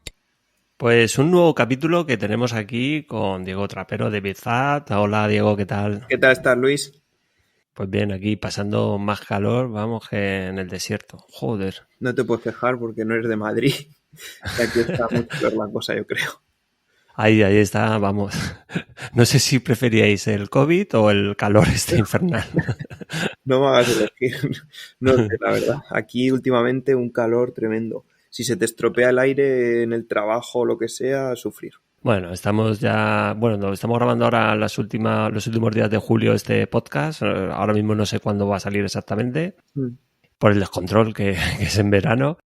Pues un nuevo capítulo que tenemos aquí con Diego Trapero de BitFat. Hola, Diego, ¿qué tal? ¿Qué tal estás, Luis? Pues bien, aquí pasando más calor, vamos, que en el desierto. Joder. No te puedes quejar porque no eres de Madrid. Y aquí está mucho peor la cosa, yo creo. Ahí está, vamos. No sé si preferíais el COVID o el calor infernal. No me hagas elegir. No sé, la verdad. Aquí últimamente un calor tremendo. Si se te estropea el aire en el trabajo o lo que sea, a sufrir. Bueno, estamos grabando ahora los últimos días de julio este podcast. Ahora mismo no sé cuándo va a salir exactamente, por el descontrol que es en verano.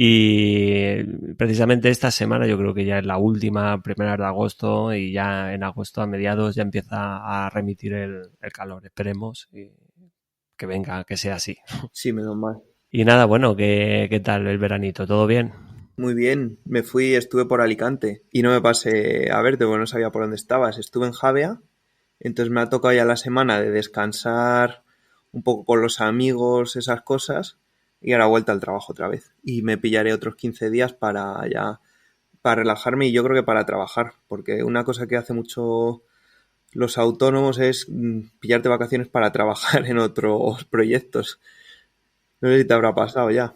Y precisamente esta semana yo creo que ya es la última, primera de agosto, y ya en agosto a mediados ya empieza a remitir el calor. Esperemos que venga, que sea así. Sí, menos mal. Y nada, bueno, ¿qué tal el veranito? ¿Todo bien? Muy bien. Estuve por Alicante y no me pasé a verte porque no sabía por dónde estabas. Estuve en Javea, entonces me ha tocado ya la semana de descansar un poco con los amigos, esas cosas. Y ahora vuelta al trabajo otra vez. Y me pillaré otros 15 días para relajarme y yo creo que para trabajar. Porque una cosa que hace mucho los autónomos es pillarte vacaciones para trabajar en otros proyectos. No sé si te habrá pasado ya.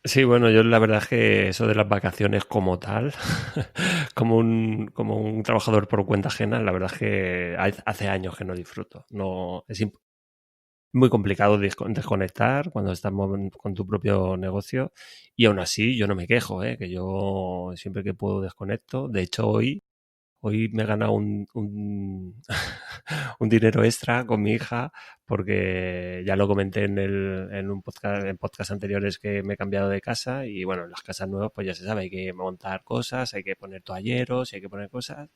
Sí, bueno, yo la verdad es que eso de las vacaciones como tal, como un trabajador por cuenta ajena, la verdad es que hace años que no disfruto. No, es muy complicado desconectar cuando estamos con tu propio negocio, y aún así yo no me quejo, que yo siempre que puedo desconecto. De hecho, hoy me he ganado un dinero extra con mi hija, porque ya lo comenté en podcast anteriores que me he cambiado de casa, y bueno, en las casas nuevas pues ya se sabe, hay que montar cosas, hay que poner toalleros, hay que poner cosas.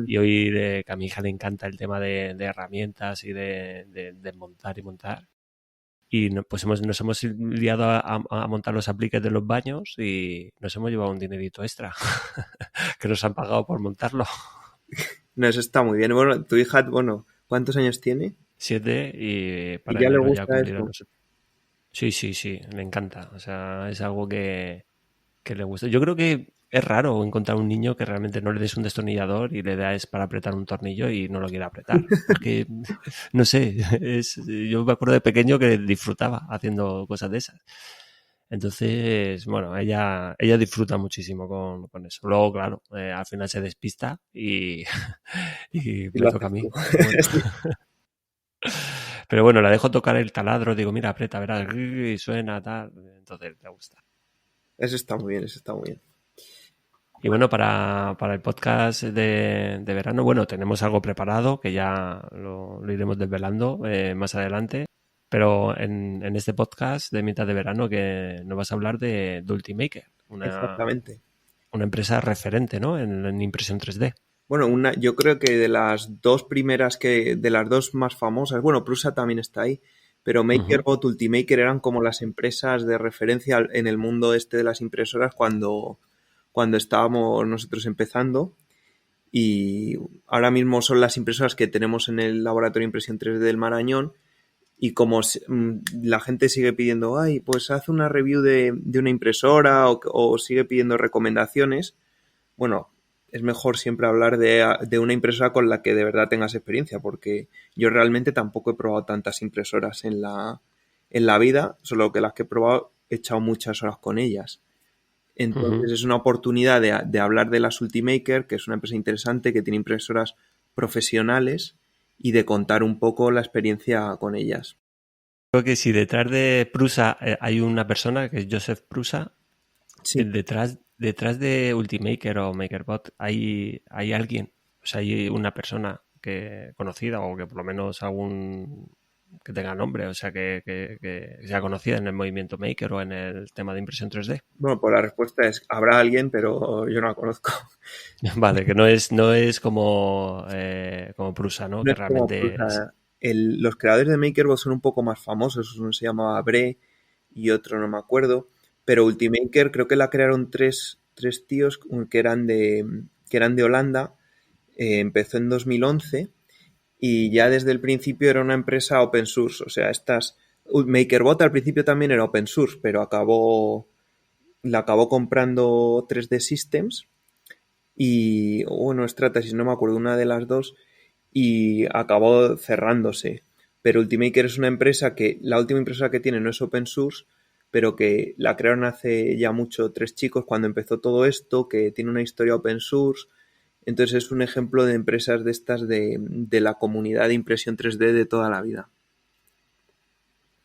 Y hoy que a mi hija le encanta el tema de herramientas y de montar y montar. Y pues nos hemos liado a montar los apliques de los baños y nos hemos llevado un dinerito extra que nos han pagado por montarlo. No, eso está muy bien. Bueno, tu hija, ¿cuántos años tiene? 7 y para ¿Y ya le enero gusta eso? Sí, le encanta. O sea, es algo que le gusta. Yo creo que es raro encontrar un niño que realmente no le des un destornillador y le das para apretar un tornillo y no lo quiera apretar. Porque, no sé, yo me acuerdo de pequeño que disfrutaba haciendo cosas de esas. Entonces, bueno, ella disfruta muchísimo con eso. Luego, claro, al final se despista y me toca a mí. Pero bueno, la dejo tocar el taladro, digo, mira, aprieta, verás, y suena, tal. Entonces le gusta. Eso está muy bien, eso está muy bien. Y bueno, para el podcast de verano, bueno, tenemos algo preparado que ya lo iremos desvelando más adelante. Pero en este podcast de mitad de verano que nos vas a hablar de Ultimaker, Exactamente. Una empresa referente, ¿no? En impresión 3D. Bueno, yo creo que de las dos primeras de las dos más famosas, bueno, Prusa también está ahí, pero Ujú. MakerBot, Ultimaker eran como las empresas de referencia en el mundo este de las impresoras cuando estábamos nosotros empezando. Y ahora mismo son las impresoras que tenemos en el laboratorio de impresión 3D del Marañón. Y como la gente sigue pidiendo, ay, pues haz una review de una impresora o sigue pidiendo recomendaciones, bueno, es mejor siempre hablar de una impresora con la que de verdad tengas experiencia, porque yo realmente tampoco he probado tantas impresoras en la vida, solo que las que he probado he echado muchas horas con ellas. Ujú. Entonces es una oportunidad de hablar de las Ultimaker, que es una empresa interesante que tiene impresoras profesionales y de contar un poco la experiencia con ellas. Creo que si detrás de Prusa hay una persona, que es Joseph Prusa, Sí, detrás de Ultimaker o MakerBot hay alguien, o sea, hay una persona que conocida o que por lo menos algún que tenga nombre, o sea, que sea conocida en el movimiento Maker o en el tema de impresión 3D. bueno, pues la respuesta es, habrá alguien, pero yo no la conozco. Vale, que no es como Prusa, ¿no? No Que es como realmente es... Prusa. Los creadores de MakerBot son un poco más famosos, uno se llamaba Bre y otro no me acuerdo, pero Ultimaker creo que la crearon tres tíos que eran de Holanda, empezó en 2011 y ya desde el principio era una empresa open source, o sea, MakerBot al principio también era open source, pero la acabó comprando 3D Systems y, bueno, Stratasys, no me acuerdo, una de las dos, y acabó cerrándose. Pero Ultimaker es una empresa que la última impresora que tiene no es open source, pero que la crearon hace ya mucho tres chicos cuando empezó todo esto, que tiene una historia open source. Entonces es un ejemplo de empresas de estas de la comunidad de impresión 3D de toda la vida.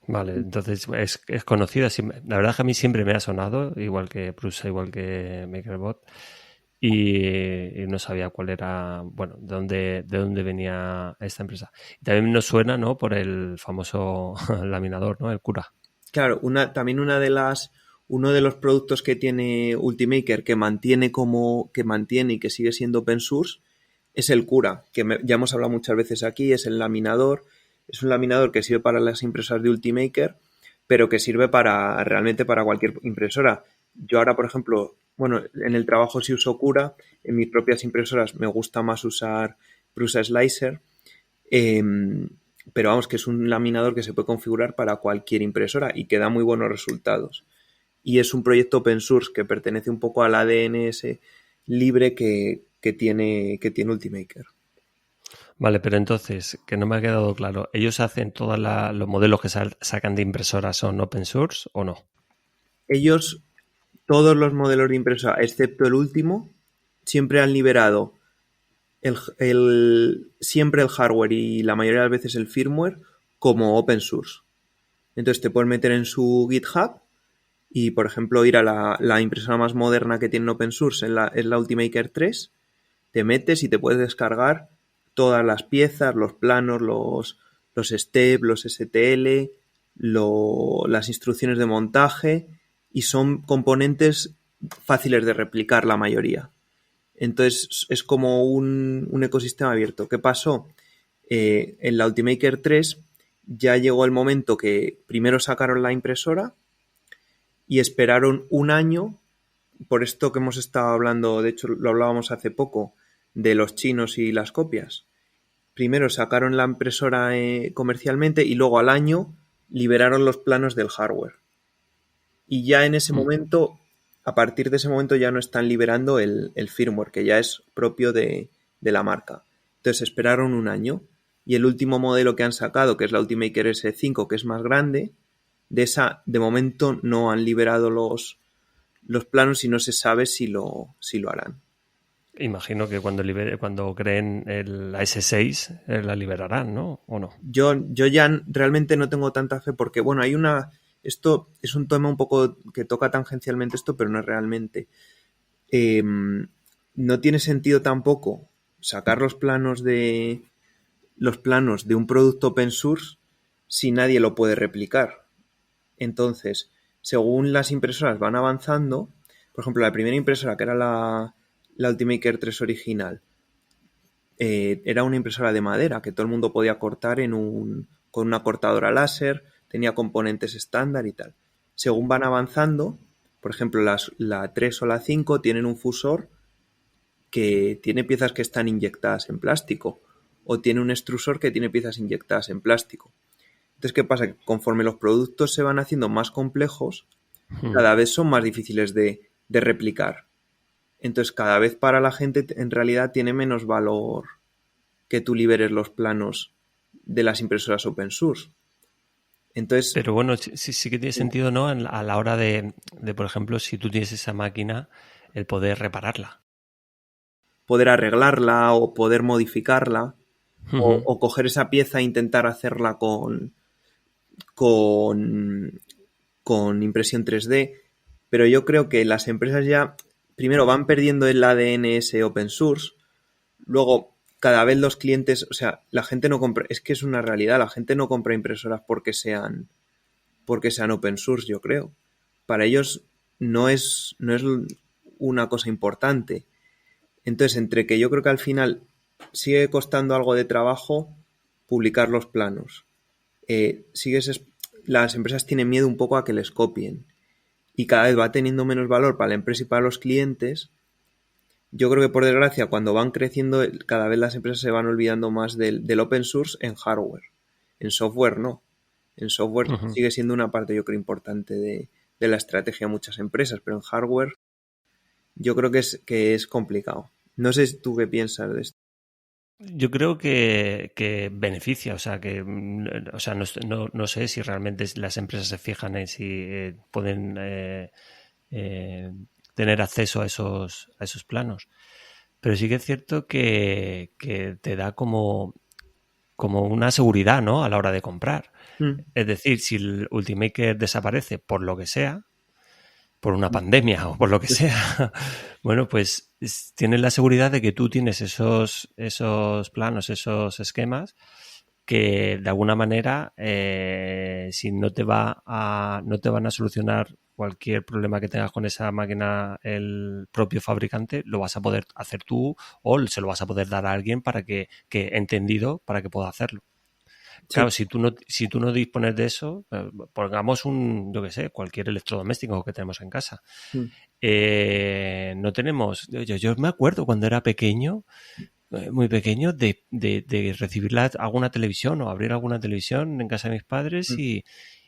Vale, entonces es conocida. La verdad es que a mí siempre me ha sonado, igual que Prusa, igual que MakerBot, y no sabía cuál era, bueno, de dónde venía esta empresa. Y también nos suena, ¿no? Por el famoso laminador, ¿no? El Cura. Claro, también uno de los productos que tiene Ultimaker que mantiene y que sigue siendo open source es el Cura, que ya hemos hablado muchas veces aquí, es el laminador, es un laminador que sirve para las impresoras de Ultimaker, pero que sirve realmente para cualquier impresora. Yo ahora, por ejemplo, bueno, en el trabajo sí uso Cura, en mis propias impresoras me gusta más usar Prusa Slicer, pero vamos, que es un laminador que se puede configurar para cualquier impresora y que da muy buenos resultados. Y es un proyecto open source que pertenece un poco al ADN ese libre que tiene Ultimaker. Vale, pero entonces, que no me ha quedado claro, ¿ellos hacen todos los modelos que sacan de impresoras son open source o no? Ellos, todos los modelos de impresora, excepto el último, siempre han liberado siempre el hardware y la mayoría de las veces el firmware como open source. Entonces te puedes meter en su GitHub y, por ejemplo, ir a la impresora más moderna que tiene open source, es la Ultimaker 3, te metes y te puedes descargar todas las piezas, los planos, los steps, los STL, las instrucciones de montaje, y son componentes fáciles de replicar la mayoría. Entonces es como un ecosistema abierto. ¿Qué pasó? En la Ultimaker 3 ya llegó el momento que primero sacaron la impresora y esperaron un año, por esto que hemos estado hablando, de hecho lo hablábamos hace poco, de los chinos y las copias. Primero sacaron la impresora comercialmente y luego al año liberaron los planos del hardware. Y ya en ese Mm. momento, a partir de ese momento ya no están liberando el firmware, que ya es propio de la marca. Entonces esperaron un año y el último modelo que han sacado, que es la Ultimaker S5, que es más grande, de esa de momento no han liberado los planos y no se sabe si lo harán. Imagino que cuando creen la S6 la liberarán, ¿no? ¿O no? Yo ya realmente no tengo tanta fe porque, bueno, esto es un tema un poco que toca tangencialmente esto, pero no es realmente. No tiene sentido tampoco sacar los planos de un producto open source si nadie lo puede replicar. Entonces, según las impresoras van avanzando, por ejemplo, la primera impresora, que era la Ultimaker 3 original, era una impresora de madera que todo el mundo podía cortar con una cortadora láser, tenía componentes estándar y tal. Según van avanzando, por ejemplo, la 3 o la 5 tienen un fusor que tiene piezas que están inyectadas en plástico, o tiene un extrusor que tiene piezas inyectadas en plástico. Entonces, ¿qué pasa? Que conforme los productos se van haciendo más complejos, cada vez son más difíciles de replicar. Entonces, cada vez para la gente en realidad tiene menos valor que tú liberes los planos de las impresoras open source. Entonces, Pero bueno, sí que tiene sentido, ¿no? A la hora de, por ejemplo, si tú tienes esa máquina, el poder repararla. poder arreglarla o poder modificarla, Ujú. o coger esa pieza e intentar hacerla con impresión 3D. Pero yo creo que las empresas ya, primero, van perdiendo el ADN ese open source. Luego, cada vez los clientes, o sea, la gente no compra, es que es una realidad, la gente no compra impresoras porque sean open source, yo creo. Para ellos no es una cosa importante. Entonces, entre que yo creo que al final sigue costando algo de trabajo publicar los planos, las empresas tienen miedo un poco a que les copien y cada vez va teniendo menos valor para la empresa y para los clientes. Yo creo que por desgracia cuando van creciendo cada vez las empresas se van olvidando más del open source en hardware. En software no. En software Ujú. sigue siendo una parte yo creo importante de la estrategia de muchas empresas, pero en hardware yo creo que es complicado. No sé tú qué piensas de esto. Yo creo que beneficia, o sea, o sea, no sé si realmente las empresas se fijan en si pueden eh, tener acceso a esos planos. Pero sí que es cierto que te da como una seguridad, ¿no? A la hora de comprar. Mm. Es decir, si el Ultimaker desaparece por lo que sea, por una pandemia o por lo que sea, bueno, pues tienes la seguridad de que tú tienes esos planos, esos esquemas que de alguna manera, si no te no te van a solucionar cualquier problema que tengas con esa máquina el propio fabricante, lo vas a poder hacer tú o se lo vas a poder dar a alguien para que entendido para que pueda hacerlo. Sí. Claro, si tú no dispones de eso, pongamos yo qué sé, cualquier electrodoméstico que tenemos en casa. Mm. No tenemos, yo me acuerdo cuando era pequeño, muy pequeño, de recibir alguna televisión o abrir alguna televisión en casa de mis padres Mm.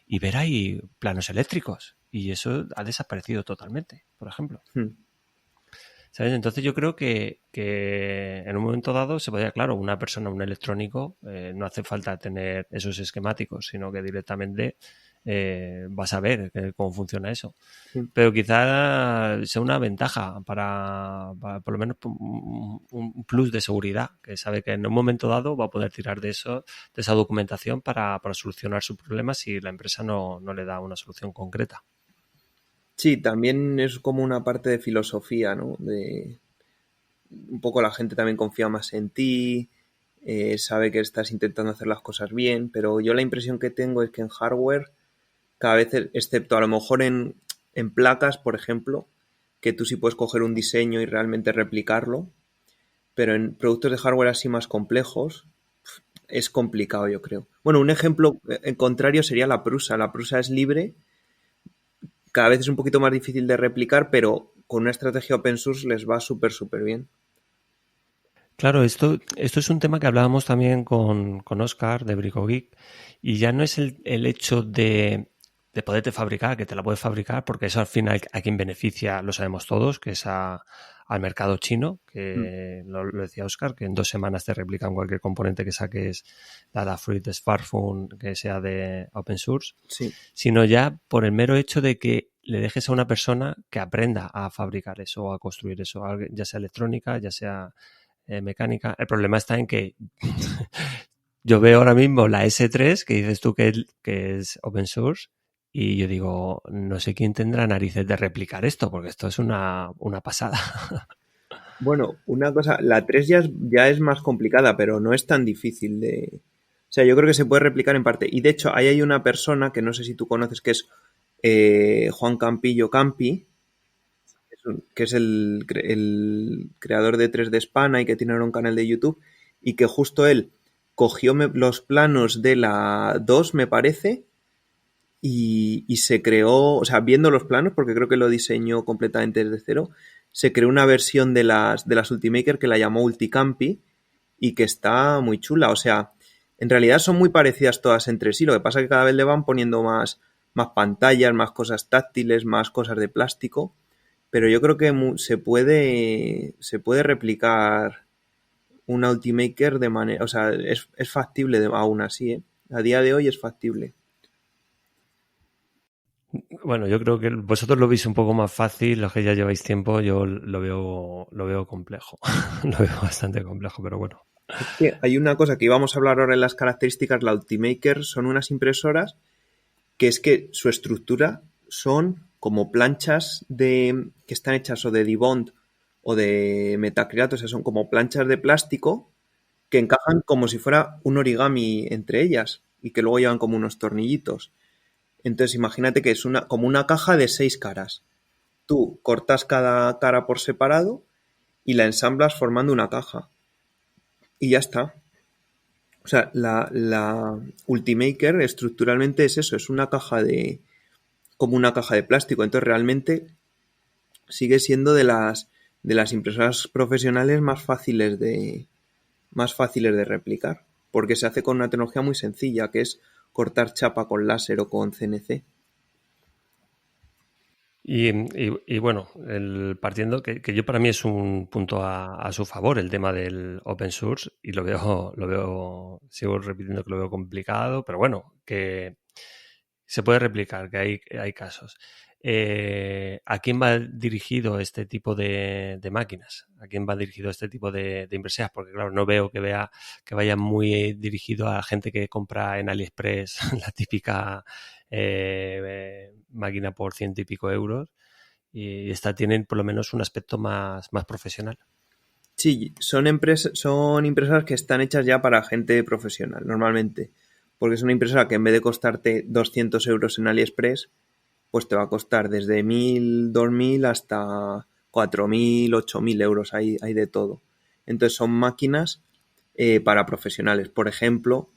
y ver ahí planos eléctricos. Y eso ha desaparecido totalmente, por ejemplo. Mm. ¿Sabes? Entonces yo creo que en un momento dado se podría, claro, una persona, un electrónico, no hace falta tener esos esquemáticos, sino que directamente vas a ver cómo funciona eso. Sí. Pero quizá sea una ventaja por lo menos un plus de seguridad, que sabe que en un momento dado va a poder tirar de esa documentación para solucionar su problema si la empresa no le da una solución concreta. Sí, también es como una parte de filosofía, ¿no? De un poco la gente también confía más en ti, sabe que estás intentando hacer las cosas bien, pero yo la impresión que tengo es que en hardware, cada vez, excepto a lo mejor en placas, por ejemplo, que tú sí puedes coger un diseño y realmente replicarlo, pero en productos de hardware así más complejos es complicado, yo creo. Bueno, un ejemplo en contrario sería la Prusa. La Prusa es libre, cada vez es un poquito más difícil de replicar, pero con una estrategia open source les va súper, súper bien. Claro, esto es un tema que hablábamos también con Oscar de BricoGeek y ya no es el hecho de poderte fabricar, que te la puedes fabricar, porque eso al final a quien beneficia lo sabemos todos, que es al mercado chino, Mm. que lo decía Oscar, que en 2 semanas te replican cualquier componente que saques de Adafruit, de Smartphone, que sea de open source, Sí. sino ya por el mero hecho de que le dejes a una persona que aprenda a fabricar eso o a construir eso, ya sea electrónica, ya sea mecánica. El problema está en que yo veo ahora mismo la S3, que dices tú que es open source, y yo digo, no sé quién tendrá narices de replicar esto, porque esto es una pasada. Bueno, una cosa, la 3 ya es más complicada, pero no es tan difícil de... O sea, yo creo que se puede replicar en parte. Y de hecho, ahí hay una persona que no sé si tú conoces, que es Juan Campillo Campi. que es el creador de 3D Spana y que tiene ahora un canal de YouTube, y que justo él cogió los planos de la 2, me parece, y se creó, o sea, viendo los planos, porque creo que lo diseñó completamente desde cero, se creó una versión de las Ultimaker que la llamó Ulticampi y que está muy chula. O sea, en realidad son muy parecidas todas entre sí. Lo que pasa es que cada vez le van poniendo más pantallas, más cosas táctiles, más cosas de plástico. Pero yo creo que se puede replicar una Ultimaker de manera... O sea, es factible aún así, ¿eh? A día de hoy es factible. Bueno, yo creo que vosotros lo veis un poco más fácil, los que ya lleváis tiempo, yo lo veo complejo. Lo veo bastante complejo, pero bueno. Es que hay una cosa que íbamos a hablar ahora en las características, la Ultimaker son unas impresoras que es que su estructura son como planchas que están hechas o de Dibond o de metacrilato, o sea, son como planchas de plástico que encajan como si fuera un origami entre ellas y que luego llevan como unos tornillitos. Entonces imagínate que es como una caja de 6 caras. Tú cortas cada cara por separado y la ensamblas formando una caja. Y ya está. O sea, la Ultimaker estructuralmente es eso, es como una caja de plástico. Entonces realmente sigue siendo de las impresoras profesionales más fáciles de replicar. Porque se hace con una tecnología muy sencilla, que es cortar chapa con láser o con CNC. Y bueno, partiendo que yo para mí es un punto a su favor el tema del open source y lo veo, sigo repitiendo que lo veo complicado, pero bueno, que se puede replicar, que hay casos. ¿A quién va dirigido este tipo de máquinas? ¿A quién va dirigido este tipo de impresoras? Porque claro, no veo que vaya muy dirigido a gente que compra en AliExpress la típica máquina por 100 y pico euros, y esta tienen por lo menos un aspecto más profesional. Sí, son impresoras que están hechas ya para gente profesional, normalmente. Porque es una impresora que en vez de costarte 200 euros en AliExpress, pues te va a costar desde 1.000, 2.000 hasta 4.000, 8.000 euros. Hay de todo. Entonces son máquinas para profesionales. Por ejemplo,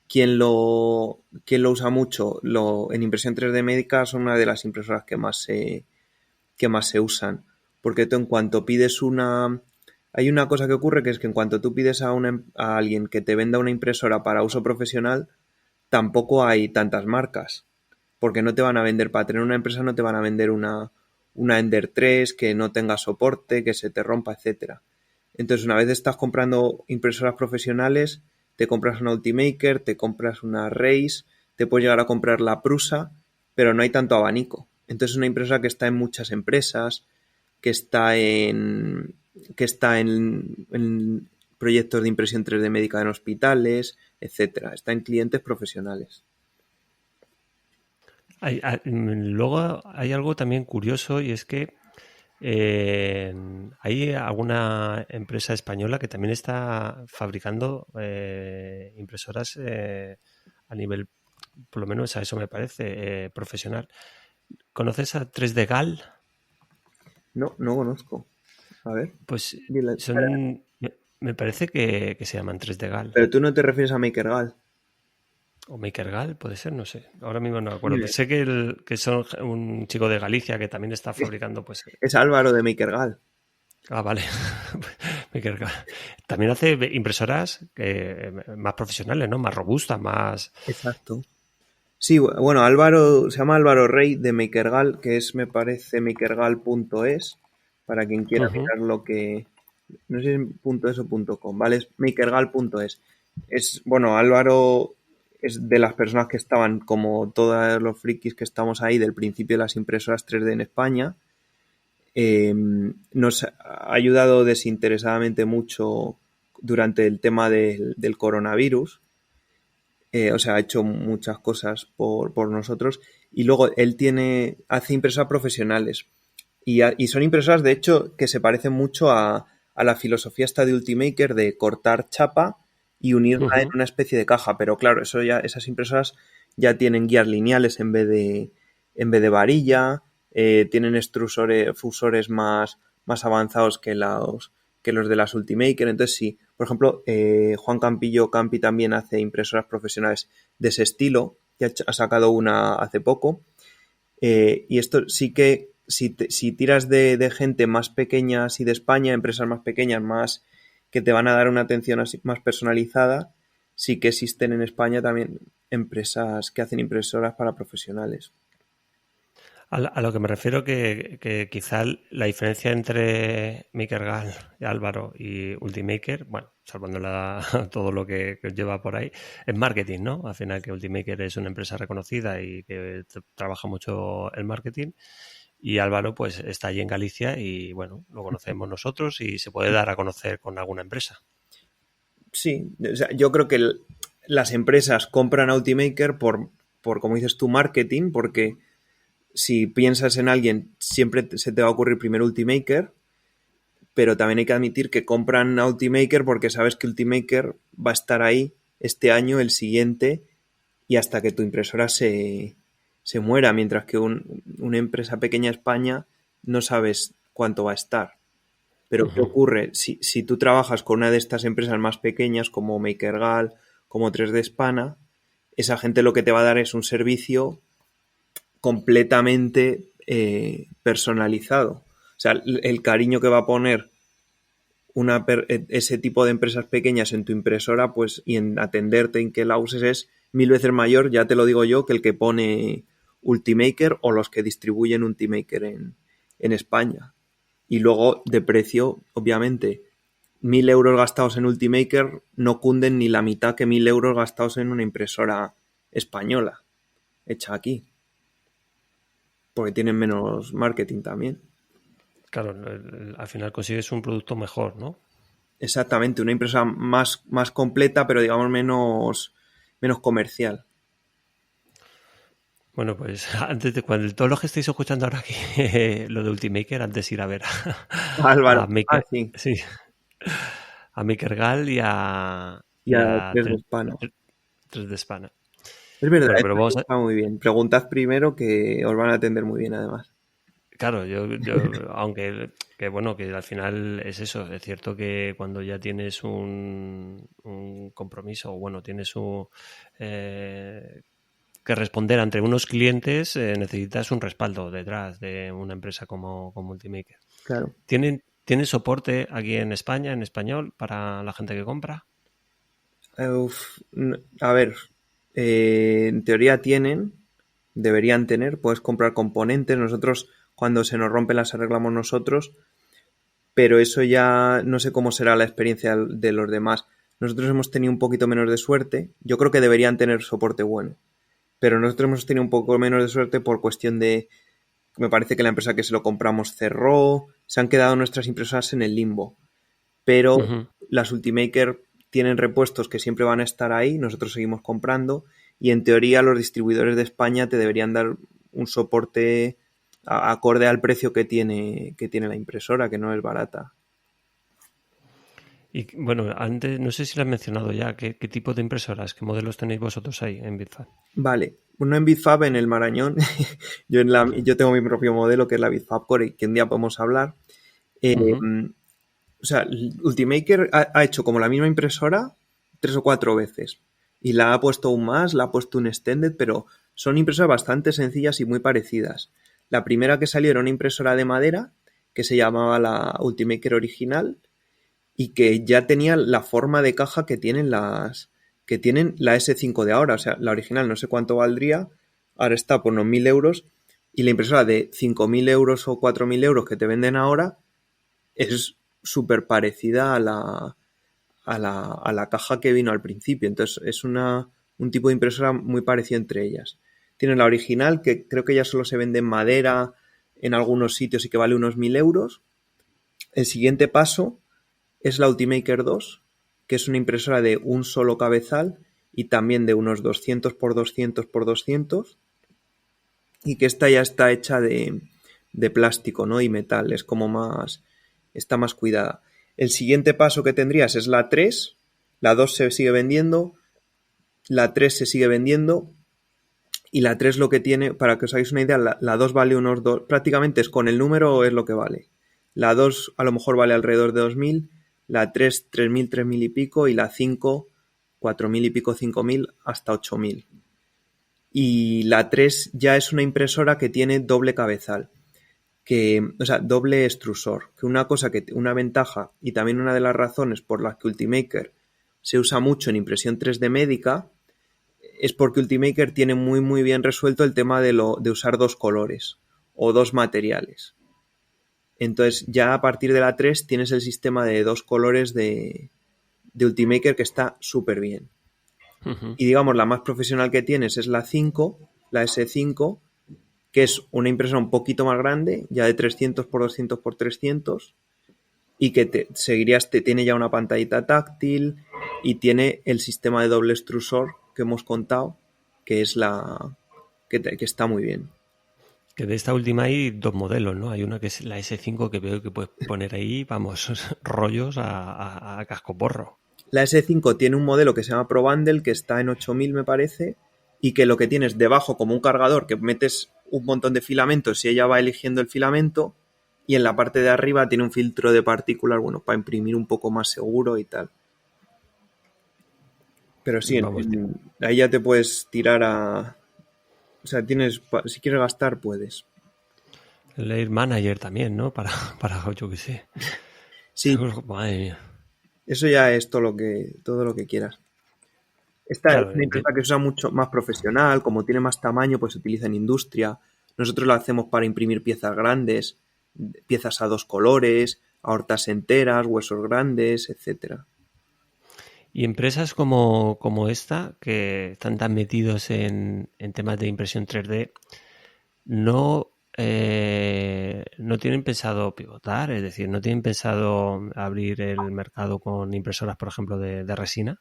quien lo usa mucho en impresión 3D médica son una de las impresoras que más se usan. Porque tú en cuanto pides hay una cosa que ocurre, que es que en cuanto tú pides a alguien que te venda una impresora para uso profesional, tampoco hay tantas marcas. Porque no te van a vender, para tener una empresa no te van a vender una Ender 3 que no tenga soporte, que se te rompa, etcétera. Entonces, una vez estás comprando impresoras profesionales, te compras una Ultimaker, te compras una Race, te puedes llegar a comprar la Prusa, pero no hay tanto abanico. Entonces, es una impresora que está en muchas empresas, que está en proyectos de impresión 3D médica en hospitales, etcétera. Está en clientes profesionales. Luego hay algo también curioso, y es que hay alguna empresa española que también está fabricando impresoras a nivel, por lo menos a eso me parece, profesional. ¿Conoces a 3D Gal? No conozco. A ver. Pues Dile, me parece que se llaman 3D Gal. Pero tú no te refieres a MakerGal. O MakerGal, puede ser, no sé. Ahora mismo no me acuerdo. Dile. Sé que son un chico de Galicia que también está fabricando, pues. Es Álvaro de MakerGal. Ah, vale. MakerGal. También hace impresoras más profesionales, ¿no? Más robustas, más. Exacto. Sí, bueno, Álvaro, se llama Álvaro Rey de MakerGal, que es, me parece, makergal.es, para quien quiera mirar lo que... No sé si es .es o .com, ¿vale? Es makergal.es. Bueno, Álvaro es de las personas que estaban, como todos los frikis que estamos ahí, del principio de las impresoras 3D en España. Nos ha ayudado desinteresadamente mucho durante el tema del coronavirus. O sea, ha hecho muchas cosas por nosotros. Y luego él hace impresoras profesionales. Y son impresoras, de hecho, que se parecen mucho a la filosofía esta de Ultimaker de cortar chapa y unirla en una especie de caja. Pero claro, esas impresoras ya tienen guías lineales en vez de varilla. tienen fusores más avanzados que los de las Ultimaker. Entonces sí, por ejemplo, Juan Campillo Campi también hace impresoras profesionales de ese estilo, que ha sacado una hace poco. Y esto sí que si tiras de gente más pequeña así de España, empresas más pequeñas, más que te van a dar una atención así más personalizada, sí que existen en España también empresas que hacen impresoras para profesionales. A lo que me refiero que quizá la diferencia entre MakerGal y Álvaro y Ultimaker, bueno, salvando todo lo que lleva por ahí, es marketing, ¿no? Al final que Ultimaker es una empresa reconocida y que trabaja mucho el marketing, y Álvaro pues está allí en Galicia y bueno, lo conocemos nosotros y se puede dar a conocer con alguna empresa. Sí, o sea, yo creo que las empresas compran a Ultimaker por, como dices tú, marketing, porque si piensas en alguien, siempre se te va a ocurrir primero Ultimaker, pero también hay que admitir que compran a Ultimaker porque sabes que Ultimaker va a estar ahí este año, el siguiente, y hasta que tu impresora se muera, mientras que una empresa pequeña España no sabes cuánto va a estar. Pero ¿qué ocurre? Si tú trabajas con una de estas empresas más pequeñas como MakerGal, como 3D Spana, esa gente lo que te va a dar es un servicio completamente personalizado. O sea, el cariño que va a poner ese tipo de empresas pequeñas en tu impresora, pues, y en atenderte, en que la uses, es 1000 veces mayor, ya te lo digo yo, que el que pone Ultimaker o los que distribuyen Ultimaker en España. Y luego, de precio, obviamente, 1000 euros gastados en Ultimaker no cunden ni la mitad que 1000 euros gastados en una impresora española, hecha aquí. Porque tienen menos marketing también. Claro, al final consigues un producto mejor, ¿no? Exactamente, una impresora más completa, pero digamos menos comercial. Bueno, pues antes de cuando todos los que estáis escuchando ahora aquí lo de Ultimaker, antes ir a ver Álvaro, sí. Sí, a MakerGal y a Y a 3D Spana. 3D Spana. Es verdad, Bueno, pero vamos está muy bien. Preguntad primero, que os van a atender muy bien, además. Claro, yo aunque que bueno, que al final es eso, es cierto que cuando ya tienes un compromiso, o bueno, tienes que responder ante unos clientes, necesitas un respaldo detrás de una empresa como Ultimaker. Claro. ¿Tienen soporte aquí en España, en español, para la gente que compra? A ver, en teoría deberían tener, puedes comprar componentes. Nosotros, cuando se nos rompen, las arreglamos nosotros, pero eso ya no sé cómo será la experiencia de los demás. Nosotros hemos tenido un poquito menos de suerte. Yo creo que deberían tener soporte bueno, pero nosotros hemos tenido un poco menos de suerte por cuestión de, me parece que la empresa que se lo compramos cerró, se han quedado nuestras impresoras en el limbo, pero las Ultimaker tienen repuestos que siempre van a estar ahí, nosotros seguimos comprando, y en teoría los distribuidores de España te deberían dar un soporte acorde al precio que tiene la impresora, que no es barata. Y bueno, antes, no sé si lo has mencionado ya, ¿qué tipo de impresoras, qué modelos tenéis vosotros ahí en BitFab? Vale, uno en BitFab en el Marañón. yo tengo mi propio modelo, que es la BitFab Core, que un día podemos hablar. O sea, Ultimaker ha hecho como la misma impresora 3 o 4 veces. Y la ha puesto un más, la ha puesto un extended, pero son impresoras bastante sencillas y muy parecidas. La primera que salió era una impresora de madera, que se llamaba la Ultimaker original, y que ya tenía la forma de caja que tienen la S5 de ahora. O sea, la original no sé cuánto valdría, ahora está por unos 1000 euros, y la impresora de 5000 euros o 4000 euros que te venden ahora es súper parecida a la caja que vino al principio. Entonces es un tipo de impresora muy parecido entre ellas. Tienen la original, que creo que ya solo se vende en madera en algunos sitios y que vale unos 1000 euros. El siguiente paso es la Ultimaker 2, que es una impresora de un solo cabezal y también de unos 200 por 200 por 200, y que esta ya está hecha de plástico, ¿no? Y metal, es como está más cuidada. El siguiente paso que tendrías es la 3, la 2 se sigue vendiendo, la 3 se sigue vendiendo, Y la 3 lo que tiene, para que os hagáis una idea, la 2 vale unos 2, prácticamente es con el número es lo que vale. La 2 a lo mejor vale alrededor de 2.000, la 3 3.000, 3.000 y pico, y la 5 4.000 y pico, 5.000 hasta 8.000. Y la 3 ya es una impresora que tiene doble cabezal, o sea, doble extrusor, que una ventaja y también una de las razones por las que Ultimaker se usa mucho en impresión 3D médica es porque Ultimaker tiene muy muy bien resuelto el tema de usar dos colores o dos materiales. Entonces ya a partir de la 3 tienes el sistema de dos colores de Ultimaker que está súper bien. Ujú. Y digamos la más profesional que tienes es la 5, la S5, que es una impresora un poquito más grande, ya de 300 por 200 por 300, y que tiene ya una pantallita táctil y tiene el sistema de doble extrusor que hemos contado, que es que está muy bien. Que de esta última hay dos modelos, ¿no? Hay una que es la S5 que veo que puedes poner ahí, vamos, rollos a cascoporro. La S5 tiene un modelo que se llama Pro Bundle, que está en 8.000 me parece, y que lo que tienes debajo como un cargador, que metes un montón de filamentos y ella va eligiendo el filamento, y en la parte de arriba tiene un filtro de partículas, bueno, para imprimir un poco más seguro y tal. Pero sí, Vamos, ahí ya te puedes tirar a... O sea, si quieres gastar, puedes. el Air Manager también, ¿no? Para yo qué sé. Sí, Madre mía. eso ya es todo lo que quieras. Esta es Claro, una impresora que se usa mucho más profesional, como tiene más tamaño, pues se utiliza en industria. Nosotros la hacemos para imprimir piezas grandes, piezas a dos colores, aortas enteras, huesos grandes, etcétera. y empresas como esta, que están tan metidos en temas de impresión 3D, no tienen pensado pivotar, es decir, no tienen pensado abrir el mercado con impresoras, por ejemplo, de resina.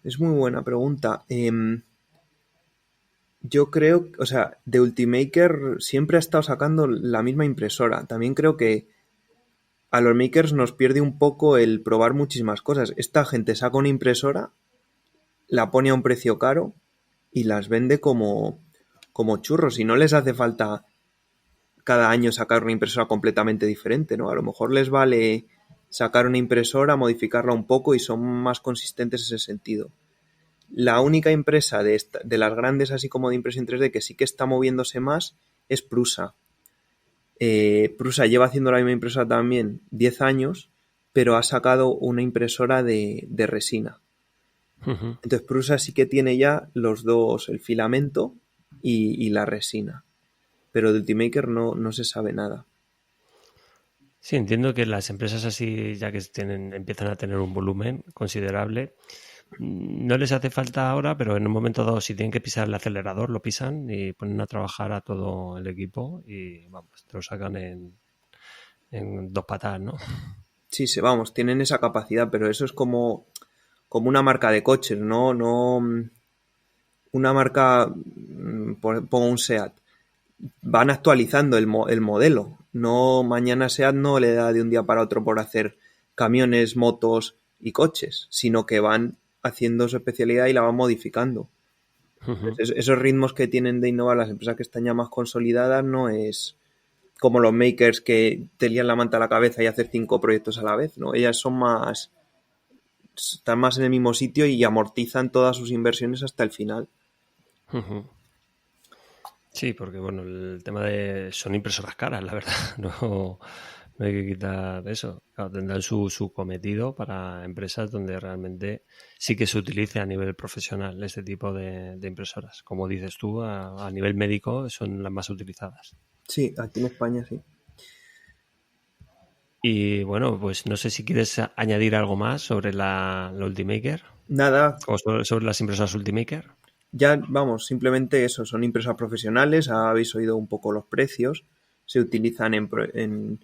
Es muy buena pregunta. Yo creo, o sea, de Ultimaker siempre ha estado sacando la misma impresora. También creo que a los makers nos pierde un poco el probar muchísimas cosas. Esta gente saca una impresora, la pone a un precio caro y las vende como churros. Y no les hace falta cada año sacar una impresora completamente diferente, ¿no? A lo mejor les vale sacar una impresora, modificarla un poco y son más consistentes en ese sentido. La única empresa de las grandes así como de impresión 3D que sí que está moviéndose más es Prusa. Prusa lleva haciendo la misma impresora también 10 años, pero ha sacado una impresora de resina. Uh-huh. Entonces Prusa sí que tiene ya los dos, el filamento y la resina. Pero de Ultimaker no se sabe nada. Sí, entiendo que las empresas así, ya que empiezan a tener un volumen considerable, no les hace falta ahora, pero en un momento dado, si tienen que pisar el acelerador, lo pisan y ponen a trabajar a todo el equipo y vamos, te lo sacan en dos patadas, ¿no? Sí, vamos, tienen esa capacidad, pero eso es como una marca de coches, no una marca, pongo un SEAT. Van actualizando el modelo. No, mañana SEAT no le da de un día para otro por hacer camiones, motos y coches, sino que van haciendo su especialidad y la van modificando. Uh-huh. Esos ritmos que tienen de innovar las empresas que están ya más consolidadas no es como los makers que te lían la manta a la cabeza y hacer 5 proyectos a la vez, ¿no? Ellas están más en el mismo sitio y amortizan todas sus inversiones hasta el final. Uh-huh. Sí, porque bueno, el tema son impresoras caras, la verdad. No hay que quitar eso. Claro, tendrán su cometido para empresas donde realmente sí que se utilice a nivel profesional este tipo de impresoras. Como dices tú, a nivel médico son las más utilizadas. Sí, aquí en España sí. Y bueno, pues no sé si quieres añadir algo más sobre la Ultimaker Nada, o sobre las impresoras Ultimaker. ya vamos, simplemente eso, son impresoras profesionales, habéis oído un poco los precios, se utilizan en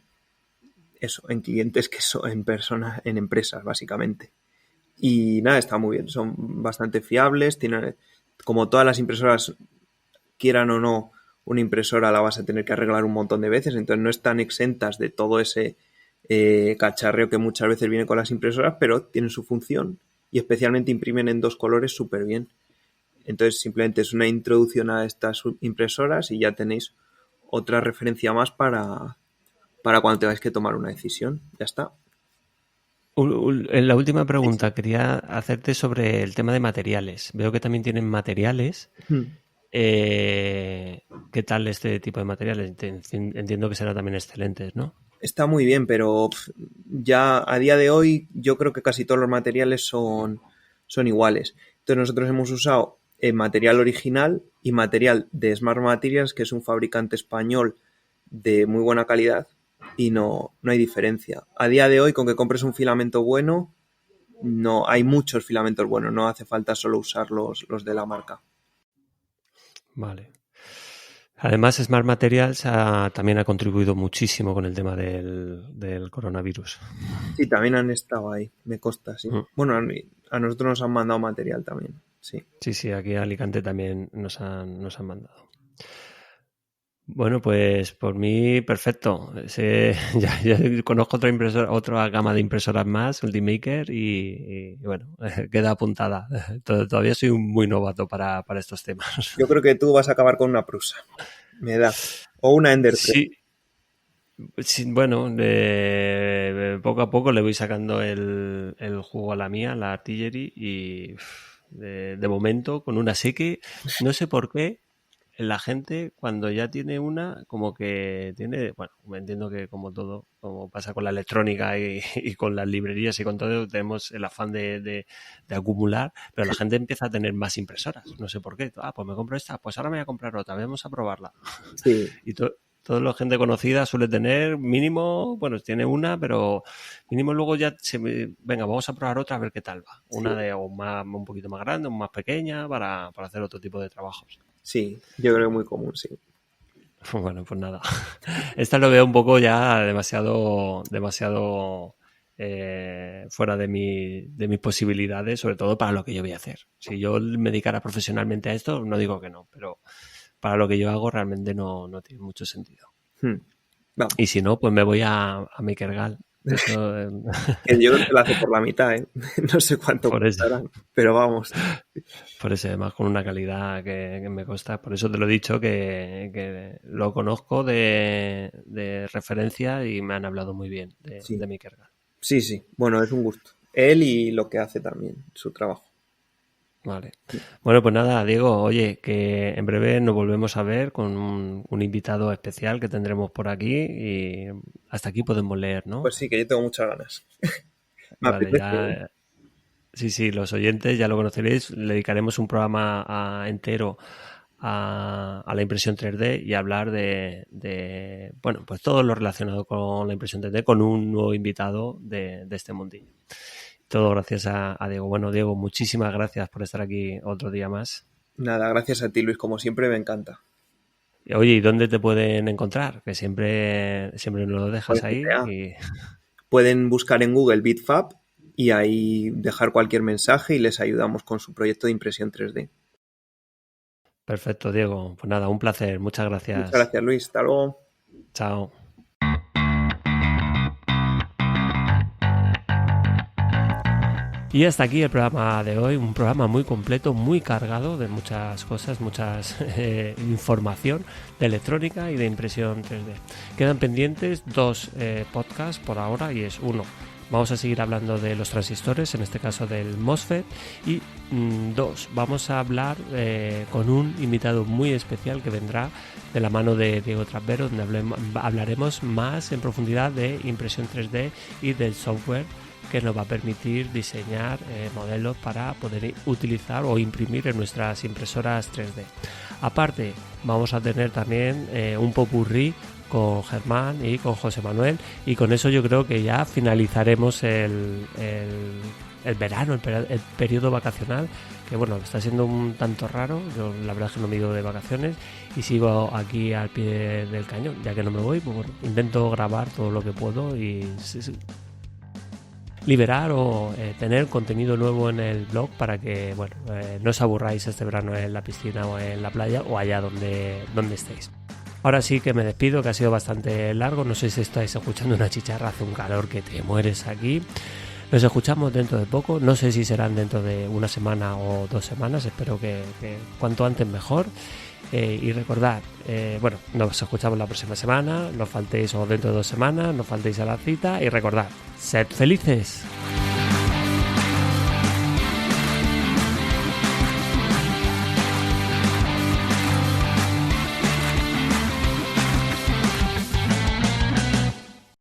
clientes que son en personas, en empresas básicamente. Y nada, está muy bien, son bastante fiables, tienen, como todas las impresoras, quieran o no, una impresora la vas a tener que arreglar un montón de veces, entonces no están exentas de todo ese cacharreo que muchas veces viene con las impresoras, pero tienen su función y especialmente imprimen en dos colores súper bien. Entonces simplemente es una introducción a estas impresoras y ya tenéis otra referencia más para cuando tengáis que tomar una decisión. Ya está. En la última pregunta quería hacerte sobre el tema de materiales. Veo que también tienen materiales. ¿Qué tal este tipo de materiales? Entiendo que serán también excelentes, ¿no? Está muy bien, pero ya a día de hoy yo creo que casi todos los materiales son iguales. Entonces nosotros hemos usado material original y material de Smart Materials, que es un fabricante español de muy buena calidad y no hay diferencia. A día de hoy, con que compres un filamento bueno, no hay muchos filamentos buenos, no hace falta solo usar los de la marca. Vale. Además, Smart Materials también ha contribuido muchísimo con el tema del coronavirus. Sí, también han estado ahí, me consta, sí. Bueno, a nosotros nos han mandado material también, sí. Sí, aquí a Alicante también nos han mandado. Bueno, pues por mí, perfecto. Ya conozco otra gama de impresoras más, Ultimaker, y bueno, queda apuntada. Todavía soy muy novato para estos temas. Yo creo que tú vas a acabar con una Prusa, me da. O una Ender 3. Sí, bueno, poco a poco le voy sacando el jugo a la mía, la Artillery, y de momento con una Seiki, no sé por qué. La gente cuando ya tiene una, como que tiene, bueno, me entiendo que como todo, como pasa con la electrónica y con las librerías y con todo, tenemos el afán de acumular, pero la gente empieza a tener más impresoras, no sé por qué. Pues me compro esta, pues ahora me voy a comprar otra, vamos a probarla. Sí. Y toda la gente conocida suele tener mínimo, bueno, tiene una, pero mínimo luego ya venga, vamos a probar otra a ver qué tal va. Una un poquito más grande, una más pequeña para hacer otro tipo de trabajos. Sí, yo creo que muy común, sí. Bueno, pues nada. Esta lo veo un poco ya demasiado fuera de mis posibilidades, sobre todo para lo que yo voy a hacer. Si yo me dedicara profesionalmente a esto, no digo que no, pero para lo que yo hago realmente no tiene mucho sentido. No. Y si no, pues me voy a MakerGal. Eso, yo creo que lo hace por la mitad, ¿eh? No sé cuánto costarán, pero vamos. Por eso, además con una calidad que me consta. Por eso te lo he dicho, que lo conozco de referencia y me han hablado muy bien de MakerGal. Sí, bueno, es un gusto. Él y lo que hace también, su trabajo. Vale. Bueno, pues nada, Diego, oye, que en breve nos volvemos a ver con un invitado especial que tendremos por aquí y hasta aquí podemos leer, ¿no? Pues sí, que yo tengo muchas ganas. Vale, ya, sí, los oyentes ya lo conoceréis, le dedicaremos un programa entero a la impresión 3D y a hablar de bueno, pues todo lo relacionado con la impresión 3D con un nuevo invitado de este mundillo. Todo gracias a Diego. Bueno, Diego, muchísimas gracias por estar aquí otro día más. Nada, gracias a ti, Luis. Como siempre, me encanta. Oye, ¿y dónde te pueden encontrar? Que siempre nos lo dejas ahí. Pueden buscar en Google BitFab y ahí dejar cualquier mensaje y les ayudamos con su proyecto de impresión 3D. Perfecto, Diego. Pues nada, un placer. Muchas gracias. Muchas gracias, Luis. Hasta luego. Chao. Y hasta aquí el programa de hoy, un programa muy completo, muy cargado de muchas cosas, muchas información de electrónica y de impresión 3D. Quedan pendientes 2 podcasts por ahora y es uno. Vamos a seguir hablando de los transistores, en este caso del MOSFET, y 2, vamos a hablar con un invitado muy especial que vendrá de la mano de Diego Trapero, donde hablaremos más en profundidad de impresión 3D y del software que nos va a permitir diseñar modelos para poder utilizar o imprimir en nuestras impresoras 3D. Aparte, vamos a tener también un popurrí con Germán y con José Manuel, y con eso yo creo que ya finalizaremos el verano, el periodo vacacional, que bueno, está siendo un tanto raro. Yo la verdad es que no me he ido de vacaciones y sigo aquí al pie del cañón, ya que no me voy, pues bueno, intento grabar todo lo que puedo y liberar o tener contenido nuevo en el blog para que bueno, no os aburráis este verano en la piscina o en la playa o allá donde estéis. Ahora sí que me despido, que ha sido bastante largo. No sé si estáis escuchando una chicharra, hace un calor que te mueres aquí. Nos escuchamos dentro de poco. No sé si serán dentro de una semana o 2 semanas. Espero que cuanto antes mejor. Y recordad, nos escuchamos la próxima semana. No faltéis, o dentro de 2 semanas, no faltéis a la cita. Y recordad, sed felices.